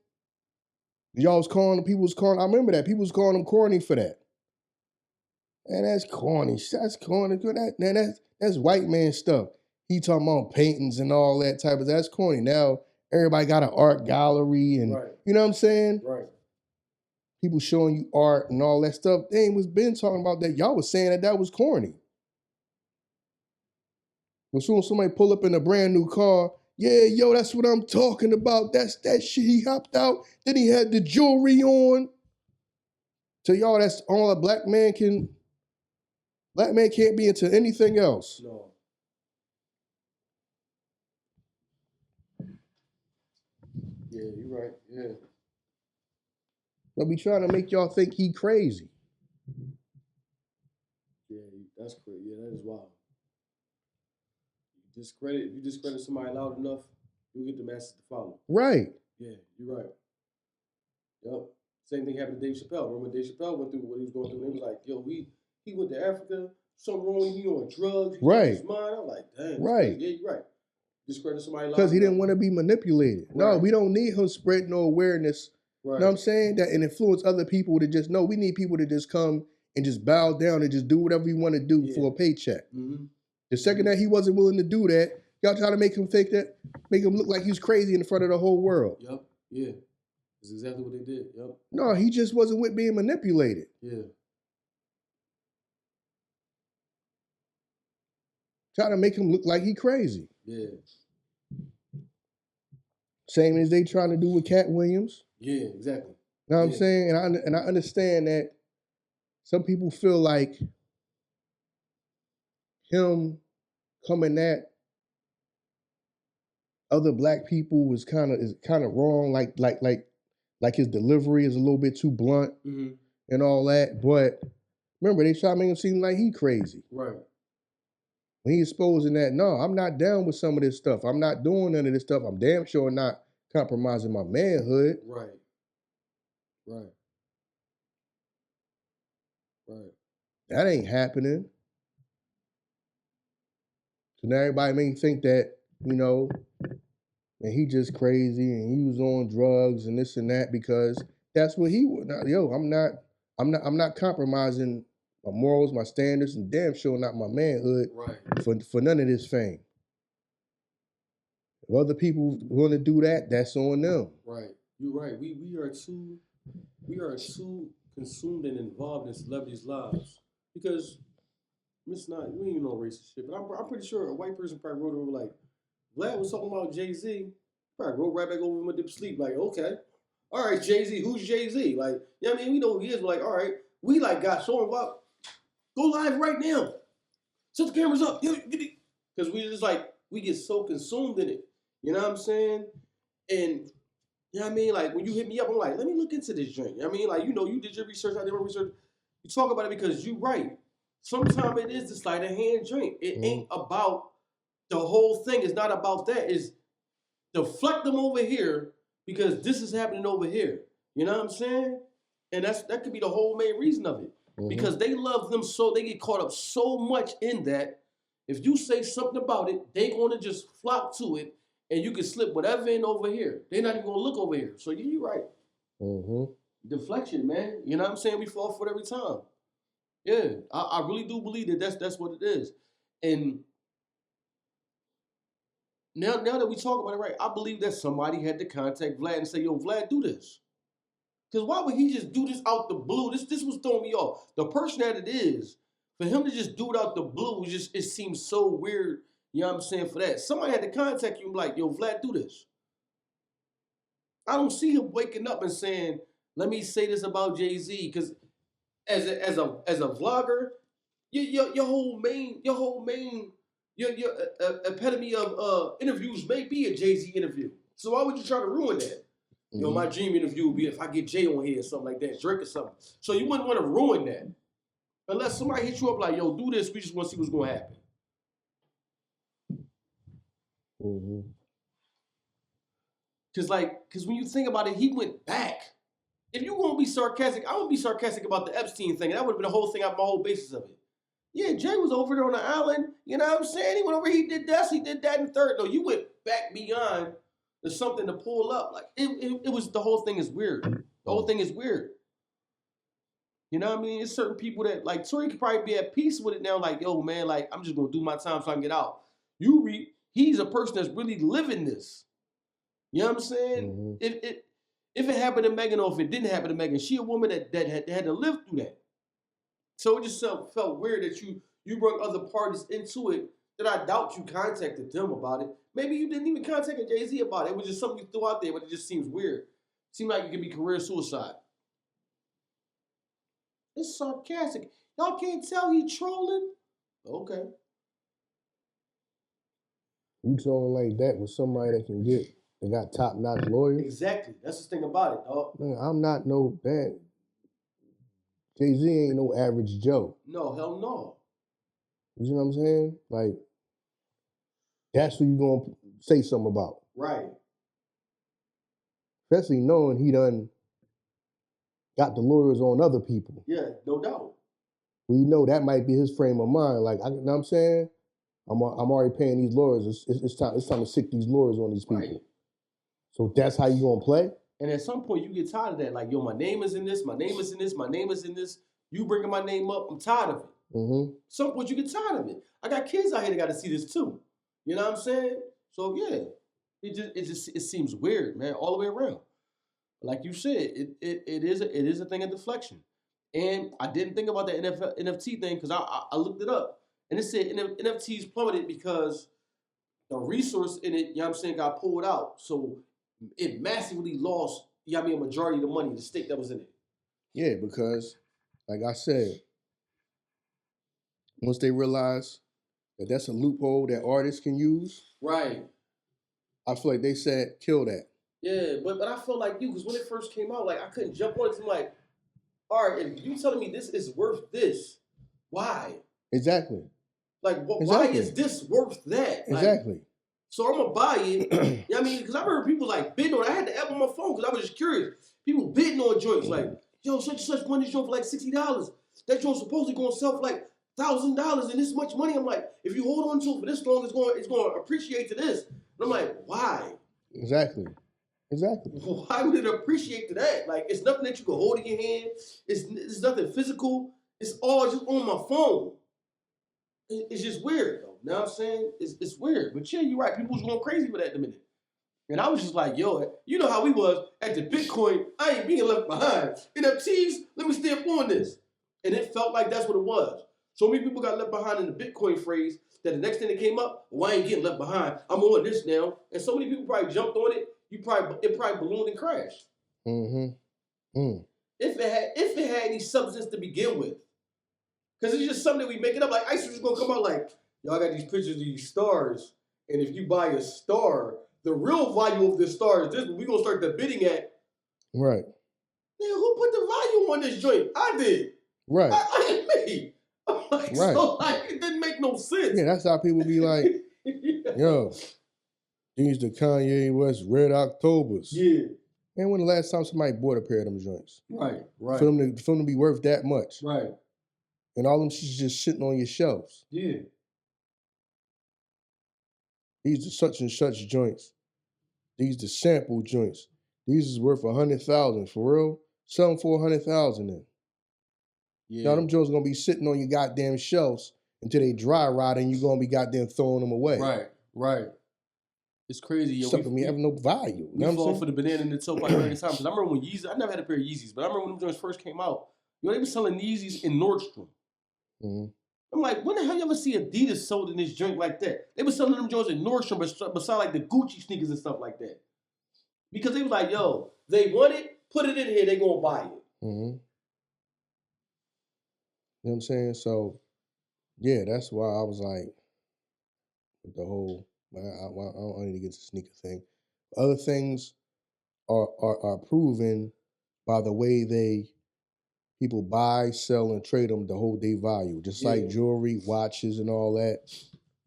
People was calling, I remember that. People was calling him corny for that. Man, that's corny. That's corny. That's white man stuff. He talking about paintings and all that type of, that's corny. Now, everybody got an art gallery and, right. You know what I'm saying? Right. People showing you art and all that stuff. They ain't was been talking about that. Y'all was saying that was corny. As soon as somebody pull up in a brand new car, yeah, yo, that's what I'm talking about. That's that shit. He hopped out. Then he had the jewelry on. To y'all, that's all a black man can. Black man can't be into anything else. No. Yeah, you're right. Yeah. But we trying to make y'all think he crazy. Yeah, that's crazy. Yeah, that is wild. If you discredit somebody loud enough, you'll get the masses to follow. Right. Yeah, you're right. Yep. Same thing happened to Dave Chappelle. Remember when Dave Chappelle went through what he was going through? And he was like, yo, he went to Africa, something wrong with him, he on drugs, he right. His mind. I'm like, damn. Right. Yeah, you're right. Discredit somebody loud because he didn't want to be manipulated. Right. No, we don't need him spread no awareness. Right. You know what I'm saying? That and influence other people to just know. We need people to just come and just bow down and just do whatever you want to do for a paycheck. Mm-hmm. The second that he wasn't willing to do that, Y'all try to make him look like he's crazy in front of the whole world. Yep. Yeah. That's exactly what they did. Yep. No, he just wasn't with being manipulated. Yeah. Trying to make him look like he crazy. Yeah. Same as they trying to do with Cat Williams. Yeah, exactly. You know what I'm saying? And I understand that some people feel like him coming at other black people is kind of wrong. Like his delivery is a little bit too blunt and all that. But remember, they try to make him seem like he crazy. Right. When he's exposing that, no, I'm not down with some of this stuff. I'm not doing none of this stuff. I'm damn sure not compromising my manhood. Right. Right. Right. That ain't happening. So now everybody may think that, you know, and he just crazy and he was on drugs and this and that because that's what he was. Yo, I'm not compromising my morals, my standards, and damn sure not my manhood for none of this fame. If other people want to do that, that's on them. Right. You're right. We are too consumed and involved in celebrities' lives. Because it's not, we ain't even know racist shit, but I'm pretty sure a white person probably wrote over like, Vlad was talking about Jay-Z, probably wrote right back over and went to sleep, like, okay. All right, Jay-Z, who's Jay-Z? Like, you know what I mean? We know who he is, but like, all right, we like got so involved. Go live right now. Set the cameras up. Because we just like, we get so consumed in it. You know what I'm saying? And, you know what I mean? Like, when you hit me up, I'm like, let me look into this joint. You know what I mean? Like, you know, you did your research, I did my research. You talk about it because you're right. Sometimes it is the sleight of hand joint. It ain't about the whole thing. It's not about that. It's deflect them over here because this is happening over here. You know what I'm saying? And that could be the whole main reason of it. Because they love them so, they get caught up so much in that. If you say something about it, they're going to just flock to it and you can slip whatever in over here. They're not even going to look over here. So you're right. Deflection, man. You know what I'm saying? We fall for it every time. Yeah, I really do believe that that's what it is. And now that we talk about it, right, I believe that somebody had to contact Vlad and say, yo, Vlad, do this. Because why would he just do this out the blue? This was throwing me off. The person that it is, for him to just do it out the blue, it seems so weird, you know what I'm saying, for that. Somebody had to contact you and be like, yo, Vlad, do this. I don't see him waking up and saying, let me say this about Jay-Z, because as a vlogger, your whole main epitome of interviews may be a Jay-Z interview. So why would you try to ruin that? Yo, my dream interview would be if I get Jay on here or something like that, Drake or something. So you wouldn't want to ruin that. Unless somebody hit you up like, yo, do this, we just want to see what's going to happen. Because when you think about it, he went back. If you want to be sarcastic, I would be sarcastic about the Epstein thing. That would have been the whole thing, my whole basis of it. Yeah, Jay was over there on the island. You know what I'm saying? He went over, he did this, he did that, and third. No, you went back beyond. There's something to pull up. Like, it was, the whole thing is weird. The whole thing is weird. You know what I mean? It's certain people that, like, Tory could probably be at peace with it now. Like, yo, man, like, I'm just going to do my time so I can get out. He's a person that's really living this. You know what I'm saying? If it happened to Megan or if it didn't happen to Megan, she a woman that had to live through that. So it just felt weird that you brought other parties into it that I doubt you contacted them about it. Maybe you didn't even contact Jay-Z about it. It was just something you threw out there, but it just seems weird. It seemed like it could be career suicide. It's sarcastic. Y'all can't tell he trolling? Okay. You trolling like that with somebody that got top-notch lawyers? Exactly. That's the thing about it, dog. Man, I'm not no bad. Jay-Z ain't no average Joe. No, hell no. You know what I'm saying? Like, that's who you gonna say something about. Right. Especially knowing he done got the lawyers on other people. Yeah, no doubt. We know that might be his frame of mind. Like, you know what I'm saying? I'm already paying these lawyers. It's time to sick these lawyers on these people. Right. So that's how you gonna play? And at some point you get tired of that. Like, yo, my name is in this, my name is in this, my name is in this. You bringing my name up, I'm tired of it. Some point you get tired of it. I got kids out here that got to see this too. You know what I'm saying? So yeah, it seems weird, man, all the way around. Like you said, it is a thing of deflection. And I didn't think about the NFT thing because I looked it up and it said NFTs plummeted because the resource in it, you know what I'm saying, got pulled out. So it massively lost, you know what I mean, a majority of the money, the stake that was in it. Yeah, because like I said, once they realize that that's a loophole that artists can use, right? I feel like they said kill that. Yeah, but I felt like you, because when it first came out, like I couldn't jump on it. I'm like, all right, if you telling me this is worth this, why? Exactly. Like, why is this worth that? Exactly. Like, so I'm gonna buy it. You know what I mean? Because I remember people like bidding on it. I had the app on my phone because I was just curious. People bidding on joints like, yo, such and such won this joint for like $60. That joint's supposedly gonna sell for like $1,000 and this much money. I'm like, if you hold on to it for this long, it's going to appreciate to this. And I'm like, why? Exactly. Why would it appreciate to that? Like, it's nothing that you can hold in your hand. It's nothing physical. It's all just on my phone. It's just weird, though. You know what I'm saying? It's weird. But yeah, you're right. People was going crazy for that in a minute. And I was just like, yo, you know how we was at the Bitcoin. I ain't being left behind. NFTs, let me stay up on this. And it felt like that's what it was. So many people got left behind in the Bitcoin phrase that the next thing that came up, well, I ain't getting left behind. I'm on this now. And so many people probably jumped on it. It probably ballooned and crashed. If it had any substance to begin with. Because it's just something that we make it up. Like, ICE was just going to come out like, y'all got these pictures of these stars. And if you buy a star, the real value of this star is this. We're going to start the bidding at. Right. Man, who put the value on this joint? I did. Right. I ain't me. I'm like, right. So, like, it didn't make no sense. Yeah, that's how people be like, yo, these the Kanye West Red Octobers. Yeah. Man, when the last time somebody bought a pair of them joints? Right. For them to be worth that much. Right. And all them shit's just sitting on your shelves. Yeah. These are such and such joints. These are sample joints. These is worth $100,000 for real. Sell them for $100,000 then. Yeah. Now them joints gonna be sitting on your goddamn shelves until they dry rot and you're gonna be goddamn throwing them away. Right. It's crazy. Yo, Something we have no value. We fall for the banana in the toe like every time. Because I remember when Yeezy, I never had a pair of Yeezys, but I remember when them joints first came out. You know, they were selling Yeezys in Nordstrom. Mm-hmm. I'm like, when the hell you ever see Adidas sold in this joint like that? They were selling them joints in Nordstrom beside like the Gucci sneakers and stuff like that. Because they was like, yo, they want it, put it in here, they gonna buy it. Mm-hmm. You know what I'm saying? So, yeah, that's why I was like, the whole, I don't need to get to the sneaker thing. Other things are proven by the way people buy, sell, and trade them to hold their value. Just like jewelry, watches, and all that.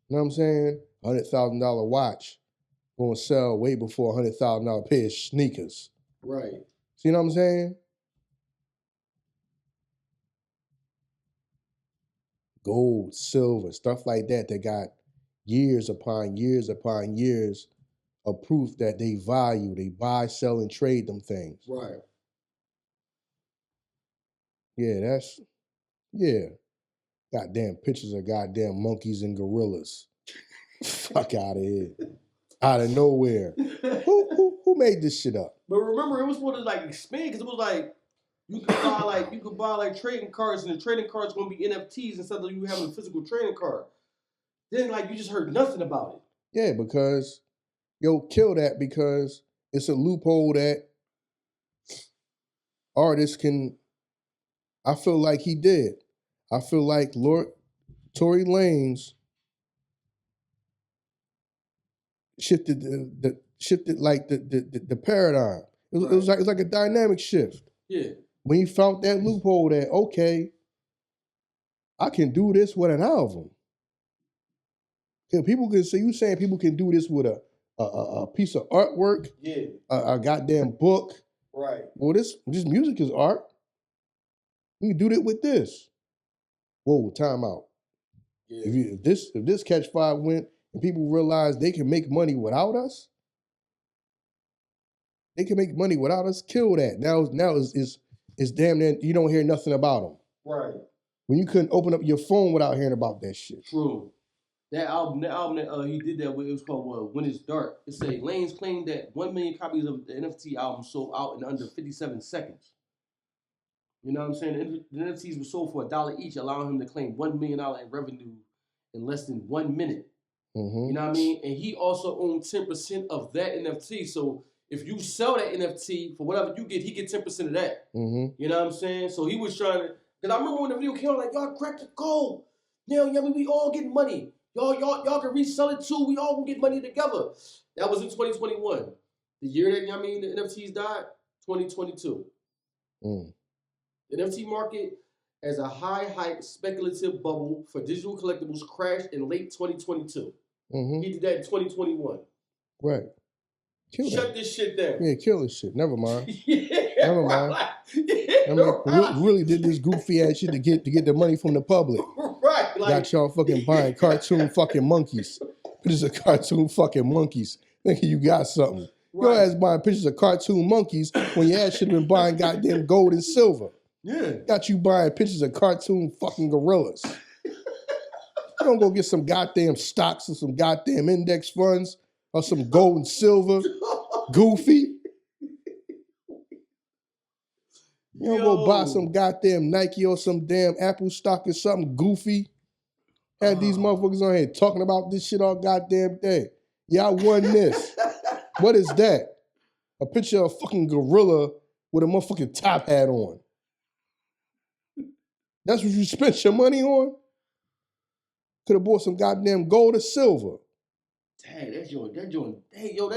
You know what I'm saying? $100,000 watch gonna sell way before $100,000 pair of sneakers. Right. See what I'm saying? Gold, silver, stuff like that got years upon years upon years of proof that they value. They buy, sell, and trade them things. Right. Yeah, goddamn pictures of goddamn monkeys and gorillas. Fuck out of here. Out of nowhere. Who made this shit up? But remember, it was supposed to like expand because it was like you could buy like trading cards, and the trading cards gonna be NFTs instead of you having a physical trading card. Then like you just heard nothing about it. Yeah, because kill that because it's a loophole that artists can. I feel like he did. I feel like Tory Lanez shifted like the paradigm. It was like a dynamic shift. Yeah. When he found that loophole that, okay, I can do this with an album. People can say, you saying people can do this with a piece of artwork, a goddamn book. Right. Well, this music is art. You can do that with this. Whoa, time out. Yeah. If this Catch Fire went and people realize they can make money without us, kill that. Now it's damn near you don't hear nothing about them. Right. When you couldn't open up your phone without hearing about that shit. True. That album that he did that with, it was called When It's Dark. It say Lanez claimed that 1 million copies of the NFT album sold out in under 57 seconds. You know what I'm saying? The NFTs were sold for $1 each, allowing him to claim $1 million in revenue in less than 1 minute. Mm-hmm. You know what I mean? And he also owned 10% of that NFT. So if you sell that NFT for whatever you get, he get 10% of that. Mm-hmm. You know what I'm saying? So he was trying to, because I remember when the video came out, like, y'all cracked the code. Now, I mean, we all get money. Y'all can resell it too. We all can get money together. That was in 2021. The year that, I mean, the NFTs died, 2022. Mm. The NFT market as a high hype speculative bubble for digital collectibles crashed in late 2022. Mm-hmm. He did that in 2021. Right. Shut this shit down. Yeah, kill this shit. Never mind. Yeah, Never mind. I mean, really did this goofy ass shit to get the money from the public. Right. Like, got y'all fucking buying cartoon fucking monkeys. Pictures of cartoon fucking monkeys. Thinking you got something. Right. Your ass buying pictures of cartoon monkeys when your ass should have been buying goddamn gold and silver. Yeah. Got you buying pictures of cartoon fucking gorillas. You don't go get some goddamn stocks or some goddamn index funds or some gold and silver. Goofy. You don't go buy some goddamn Nike or some damn Apple stock or something goofy. Had these motherfuckers on here talking about this shit all goddamn day. Yeah, I won this. What is that? A picture of a fucking gorilla with a motherfucking top hat on. That's what you spent your money on? Could have bought some goddamn gold or silver. Dang, that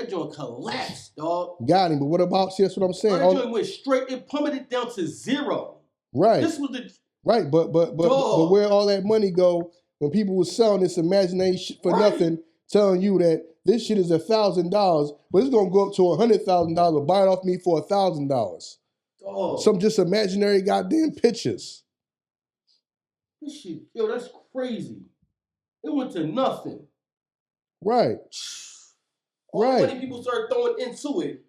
joint collapsed, dog. Got him, but what about, see, that's what I'm saying. That joint went straight, it plummeted down to zero. Right. This was the... Right, but where all that money go when people were selling this imaginary shit for nothing, telling you that this shit is $1,000, but it's gonna go up to $100,000, but buy it off me for $1,000. Some just imaginary goddamn pictures. This shit, that's crazy. It went to nothing. Right. All the money people started throwing into it,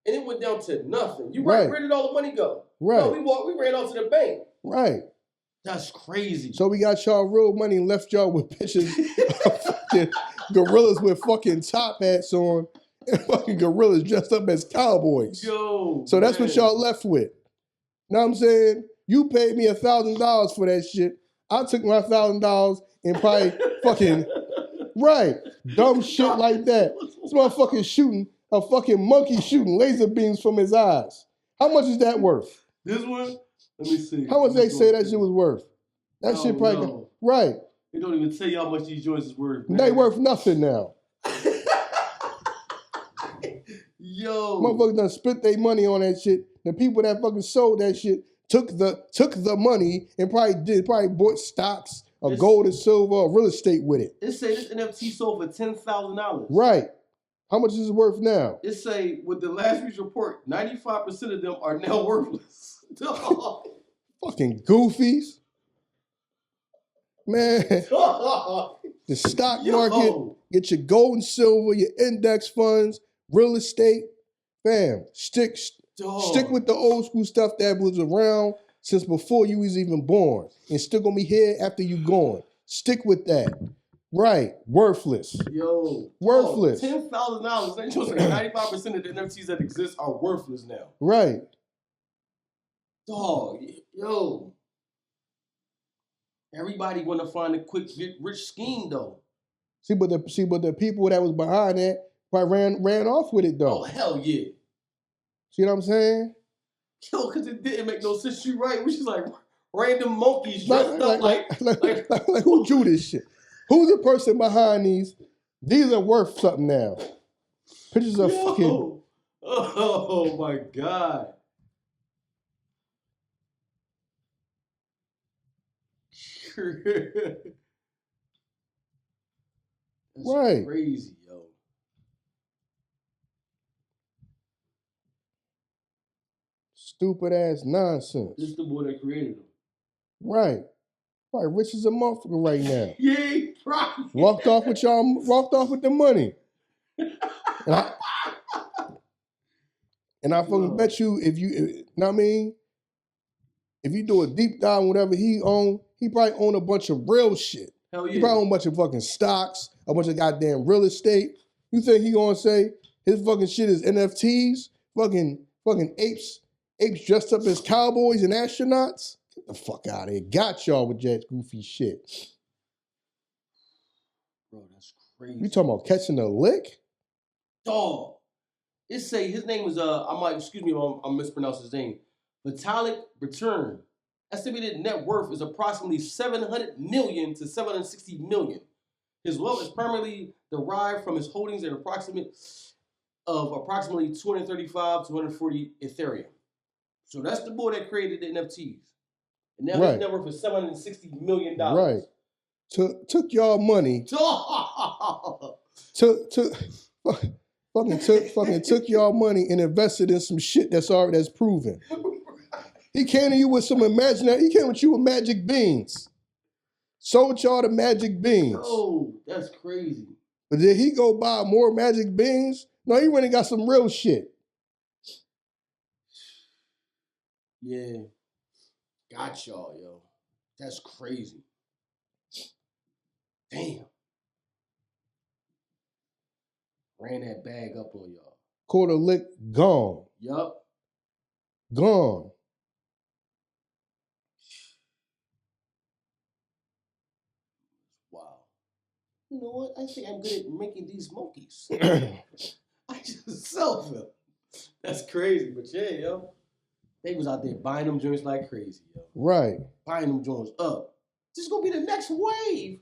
and it went down to nothing. You right. Where did all the money go? Right. No, we ran out to the bank. Right. That's crazy. So we got y'all real money and left y'all with pictures of fucking gorillas with fucking top hats on and fucking gorillas dressed up as cowboys. Yo. So that's what y'all left with. Know what I'm saying? You paid me $1,000 for that shit. I took my $1,000 and probably fucking, right, dumb shit like that. This motherfucker shooting, a fucking monkey shooting laser beams from his eyes. How much is that worth? This one? Let me see. How much they say that shit was worth? That shit probably, right. They don't even tell you how much these joints is worth. Man. They worth nothing now. Yo. Motherfuckers done spent their money on that shit. The people that fucking sold that shit took the money and probably bought stocks of gold and silver or real estate with it. It say this NFT sold for $10,000. Right. How much is it worth now? It say with the last week's report, 95% of them are now worthless. Fucking goofies. Man. The stock market, get your gold and silver, your index funds, real estate. Fam, stick with the old school stuff that was around since before you was even born and still gonna be here after you gone. Stick with that. Right. Worthless. Yo. Worthless. $10,000. They just say 95% of the NFTs that exist are worthless now. Right. Dog. Yo. Everybody want to find a quick get rich scheme though. See, but the people that was behind that probably ran off with it though. Oh hell yeah. See what I'm saying? Yo, because it didn't make no sense. You right, which is like random monkeys dressed up like who drew this shit? Who's the person behind these? These are worth something now. Pictures of fucking. Oh my God. That's right. Crazy, yo. Stupid ass nonsense. This is the boy that created them. Right. Right, rich as a motherfucker right now. Yeah, right. Walked off with the money. And I fucking bet you if you know what I mean? If you do a deep dive on whatever he owned, he probably owned a bunch of real shit. Hell yeah. He probably own a bunch of fucking stocks, a bunch of goddamn real estate. You think he gonna say his fucking shit is NFTs? Fucking apes dressed up as cowboys and astronauts? Get the fuck out of here. Got y'all with that goofy shit. Bro, that's crazy. You talking about catching a lick? Dog. It say his name is excuse me if I'm mispronouncing his name. Vitalik Buterin. Estimated net worth is approximately 700 million to 760 million. His wealth is primarily derived from his holdings at approximately 235 to 240 Ethereum. So that's the boy that created the NFTs. And now his net worth is $760 million. Right. Took y'all money. took y'all money and invested in some shit that's proven. He came to you with some imaginary. He came with you with magic beans. Sold y'all the magic beans. Oh, that's crazy. But did he go buy more magic beans? No, he went and got some real shit. Yeah. Got y'all, yo. That's crazy. Damn. Ran that bag up on y'all. Quarter lick gone. Yup. Gone. Wow. You know what? I think I'm good at making these monkeys. I just sell them. That's crazy, but yeah, yo. They was out there buying them joints like crazy, yo. Right. Buying them joints up. This is gonna be the next wave.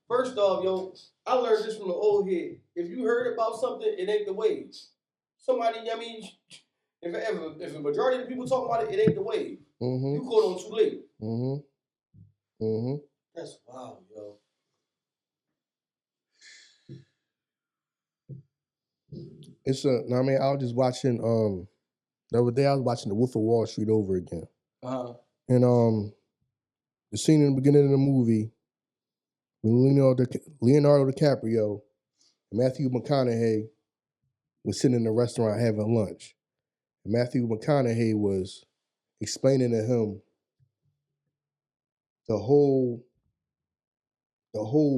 First off, yo, I learned this from the old head. If you heard about something, it ain't the wave. Somebody, I mean, if a majority of the people talking about it, it ain't the wave. Mm-hmm. You caught on too late. Mm-hmm. Mm-hmm. That's wild, yo. I was just watching, the other day I was watching The Wolf of Wall Street over again. Uh-huh. And the scene in the beginning of the movie, when Leonardo DiCaprio and Matthew McConaughey was sitting in a restaurant having lunch. And Matthew McConaughey was explaining to him the whole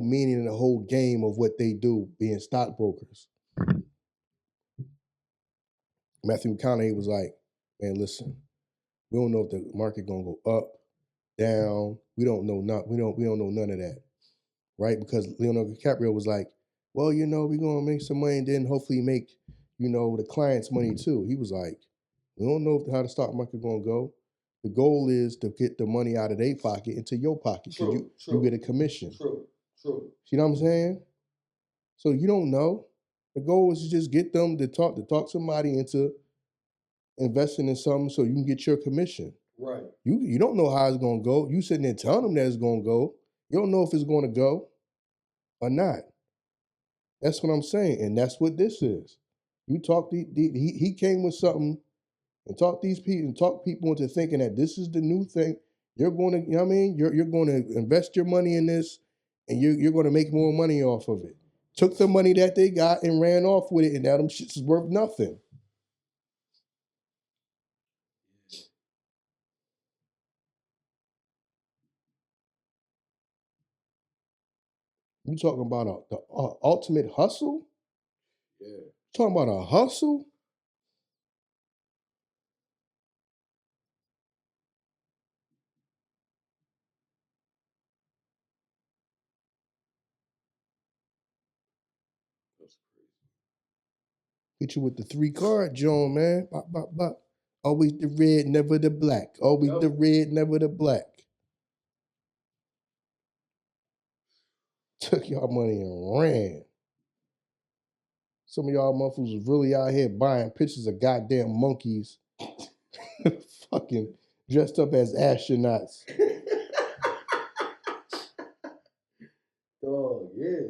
meaning and the whole game of what they do being stockbrokers. Matthew McConaughey was like, man, listen, we don't know if the market gonna go up, down. We don't know we don't know none of that. Right? Because Leonardo DiCaprio was like, well, we're gonna make some money and then hopefully make, the clients money too. He was like, we don't know how the stock market gonna go. The goal is to get the money out of their pocket into your pocket. True. You get a commission. True. See what I'm saying? So you don't know. The goal is to just get them to talk somebody into investing in something so you can get your commission. Right. You don't know how it's gonna go. You sitting there telling them that it's gonna go. You don't know if it's gonna go or not. That's what I'm saying, and that's what this is. You talk he came with something and talk people into thinking that this is the new thing. You're going to, you're going to invest your money in this, and you're going to make more money off of it. Took the money that they got and ran off with it, and now them shits is worth nothing. You talking about the ultimate hustle? Yeah. Talking about a hustle? That's crazy. Hit you with the 3-card, John, man. Bop, bop, bop. Always the red, never the black. Always the red, never the black. Took y'all money and ran. Some of y'all motherfuckers was really out here buying pictures of goddamn monkeys fucking dressed up as astronauts. Oh, yeah.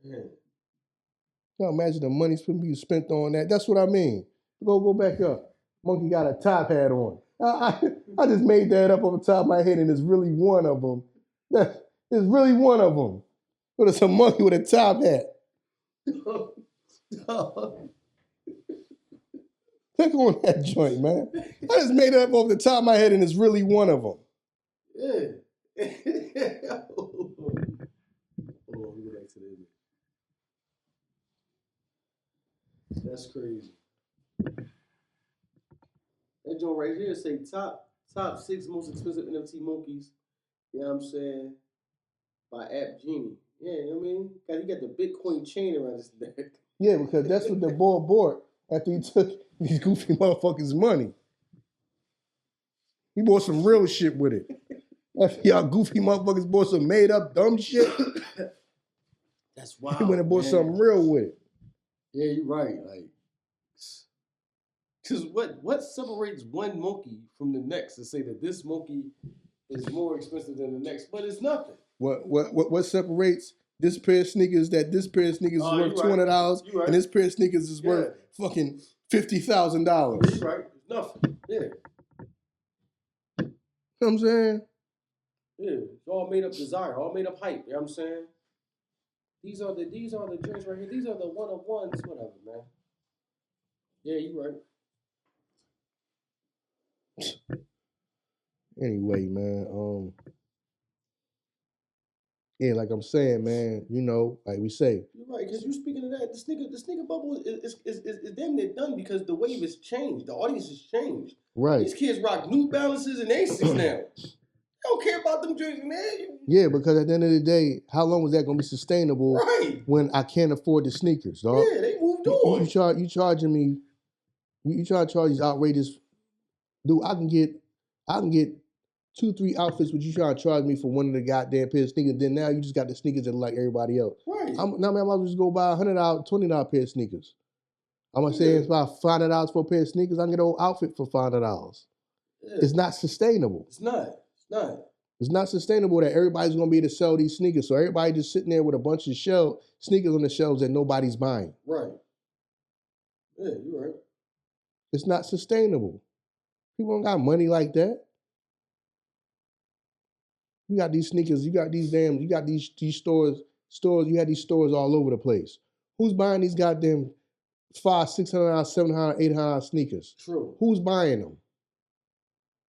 Man. Now imagine the money you spent on that. That's what I mean. Go back up. Monkey got a top hat on. I just made that up off the top of my head, and it's really one of them. It's really one of them. But it's a monkey with a top hat. Click on that joint, man. I just made it up off the top of my head, and it's really one of them. Yeah. Oh, let me go back to the image. That's crazy. That joint right here say top 6 most expensive NFT monkeys. You know what I'm saying? By App Genie. Yeah, you know what I mean? Cause he got the Bitcoin chain around his neck. Yeah, because that's what the boy bought after he took these goofy motherfuckers' money. He bought some real shit with it. After y'all goofy motherfuckers bought some made up dumb shit. That's wild. He went and bought something real with it. Yeah, you're right. Like, cause what separates one monkey from the next to say that this monkey is more expensive than the next? But it's nothing. What separates this pair of sneakers that this pair of sneakers is worth $200 and this pair of sneakers is worth fucking $50,000? Yeah, you're right. It's nothing. Yeah. You know what I'm saying? Yeah, it's all made up desire, all made up hype. You know what I'm saying? These are the drinks right here. These are the one-of-ones, whatever, man. Yeah, you're right. Anyway, man, yeah, like I'm saying, man, you know, like we say. You're right, because you speaking of that, the sneaker bubble is damn near done because the wave has changed. The audience has changed. Right. These kids rock New Balances and Asics now. I don't care about them drinks, man. Yeah, because at the end of the day, how long was that going to be sustainable when I can't afford the sneakers, dog? Yeah, they moved on. You charging me, you try to charge these outrageous, dude, I can get 2-3 outfits, but you try to charge me for one of the goddamn pair of sneakers. Then now you just got the sneakers that are like everybody else. Right. I might as well just go buy a $100, $20 pair of sneakers. I'm going to say it's about $500 for a pair of sneakers. I can get an old outfit for $500. Yeah. It's not sustainable. It's not. It's not sustainable that everybody's going to be able to sell these sneakers. So everybody just sitting there with a bunch of sneakers on the shelves that nobody's buying. Right. Yeah, you're right. It's not sustainable. People don't got money like that. You got these sneakers, you got these stores, you had these stores all over the place. Who's buying these goddamn $500, $600, $700, $800 sneakers? True. Who's buying them?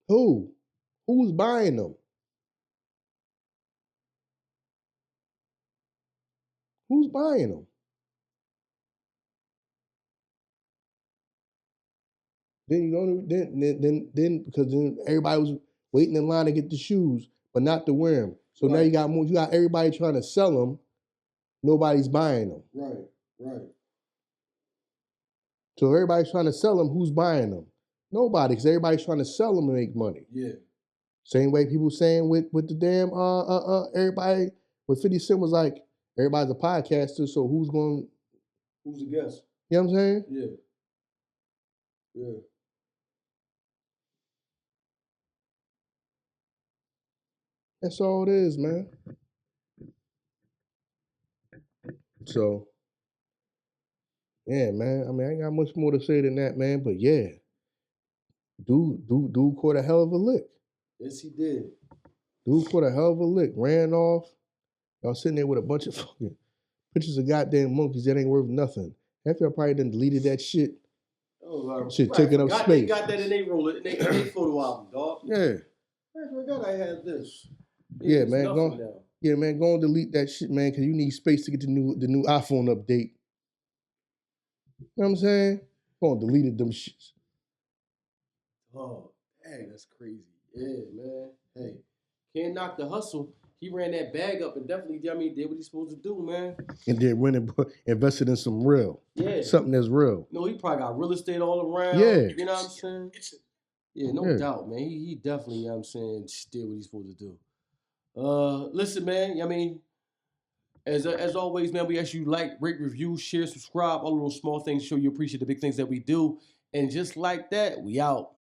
Who? Who's buying them? Who's buying them? Then you don't then because then everybody was waiting in line to get the shoes, but not to wear them. So now you got everybody trying to sell them. Nobody's buying them. Right. So everybody's trying to sell them. Who's buying them? Nobody, because everybody's trying to sell them and make money. Yeah. Same way people saying with the damn everybody with 50 Cent was like, everybody's a podcaster, so who's the guest? You know what I'm saying? Yeah. That's all it is, man. So, yeah, man. I mean, I ain't got much more to say than that, man. But yeah, dude caught a hell of a lick. Yes, he did. Dude caught a hell of a lick. Ran off. Y'all sitting there with a bunch of fucking pictures of goddamn monkeys that ain't worth nothing. After I probably done deleted that shit. Oh, shit taking up space. They got that in their photo album, dog. Yeah. I forgot I had this. Yeah, man. Go and delete that shit, man, because you need space to get the new iPhone update. You know what I'm saying? Go and deleted them shits. Oh, dang, that's crazy. Yeah, man. Hey, can't knock the hustle. He ran that bag up and definitely, did what he's supposed to do, man. And then went and invested in some real. Yeah. Something that's real. No, he probably got real estate all around. Yeah. You know what I'm saying? Yeah, no doubt, man. He definitely, you know what I'm saying, did what he's supposed to do. Listen, man, I mean, as always, man, we ask you like, rate, review, share, subscribe, all those small things show you appreciate the big things that we do. And just like that, we out.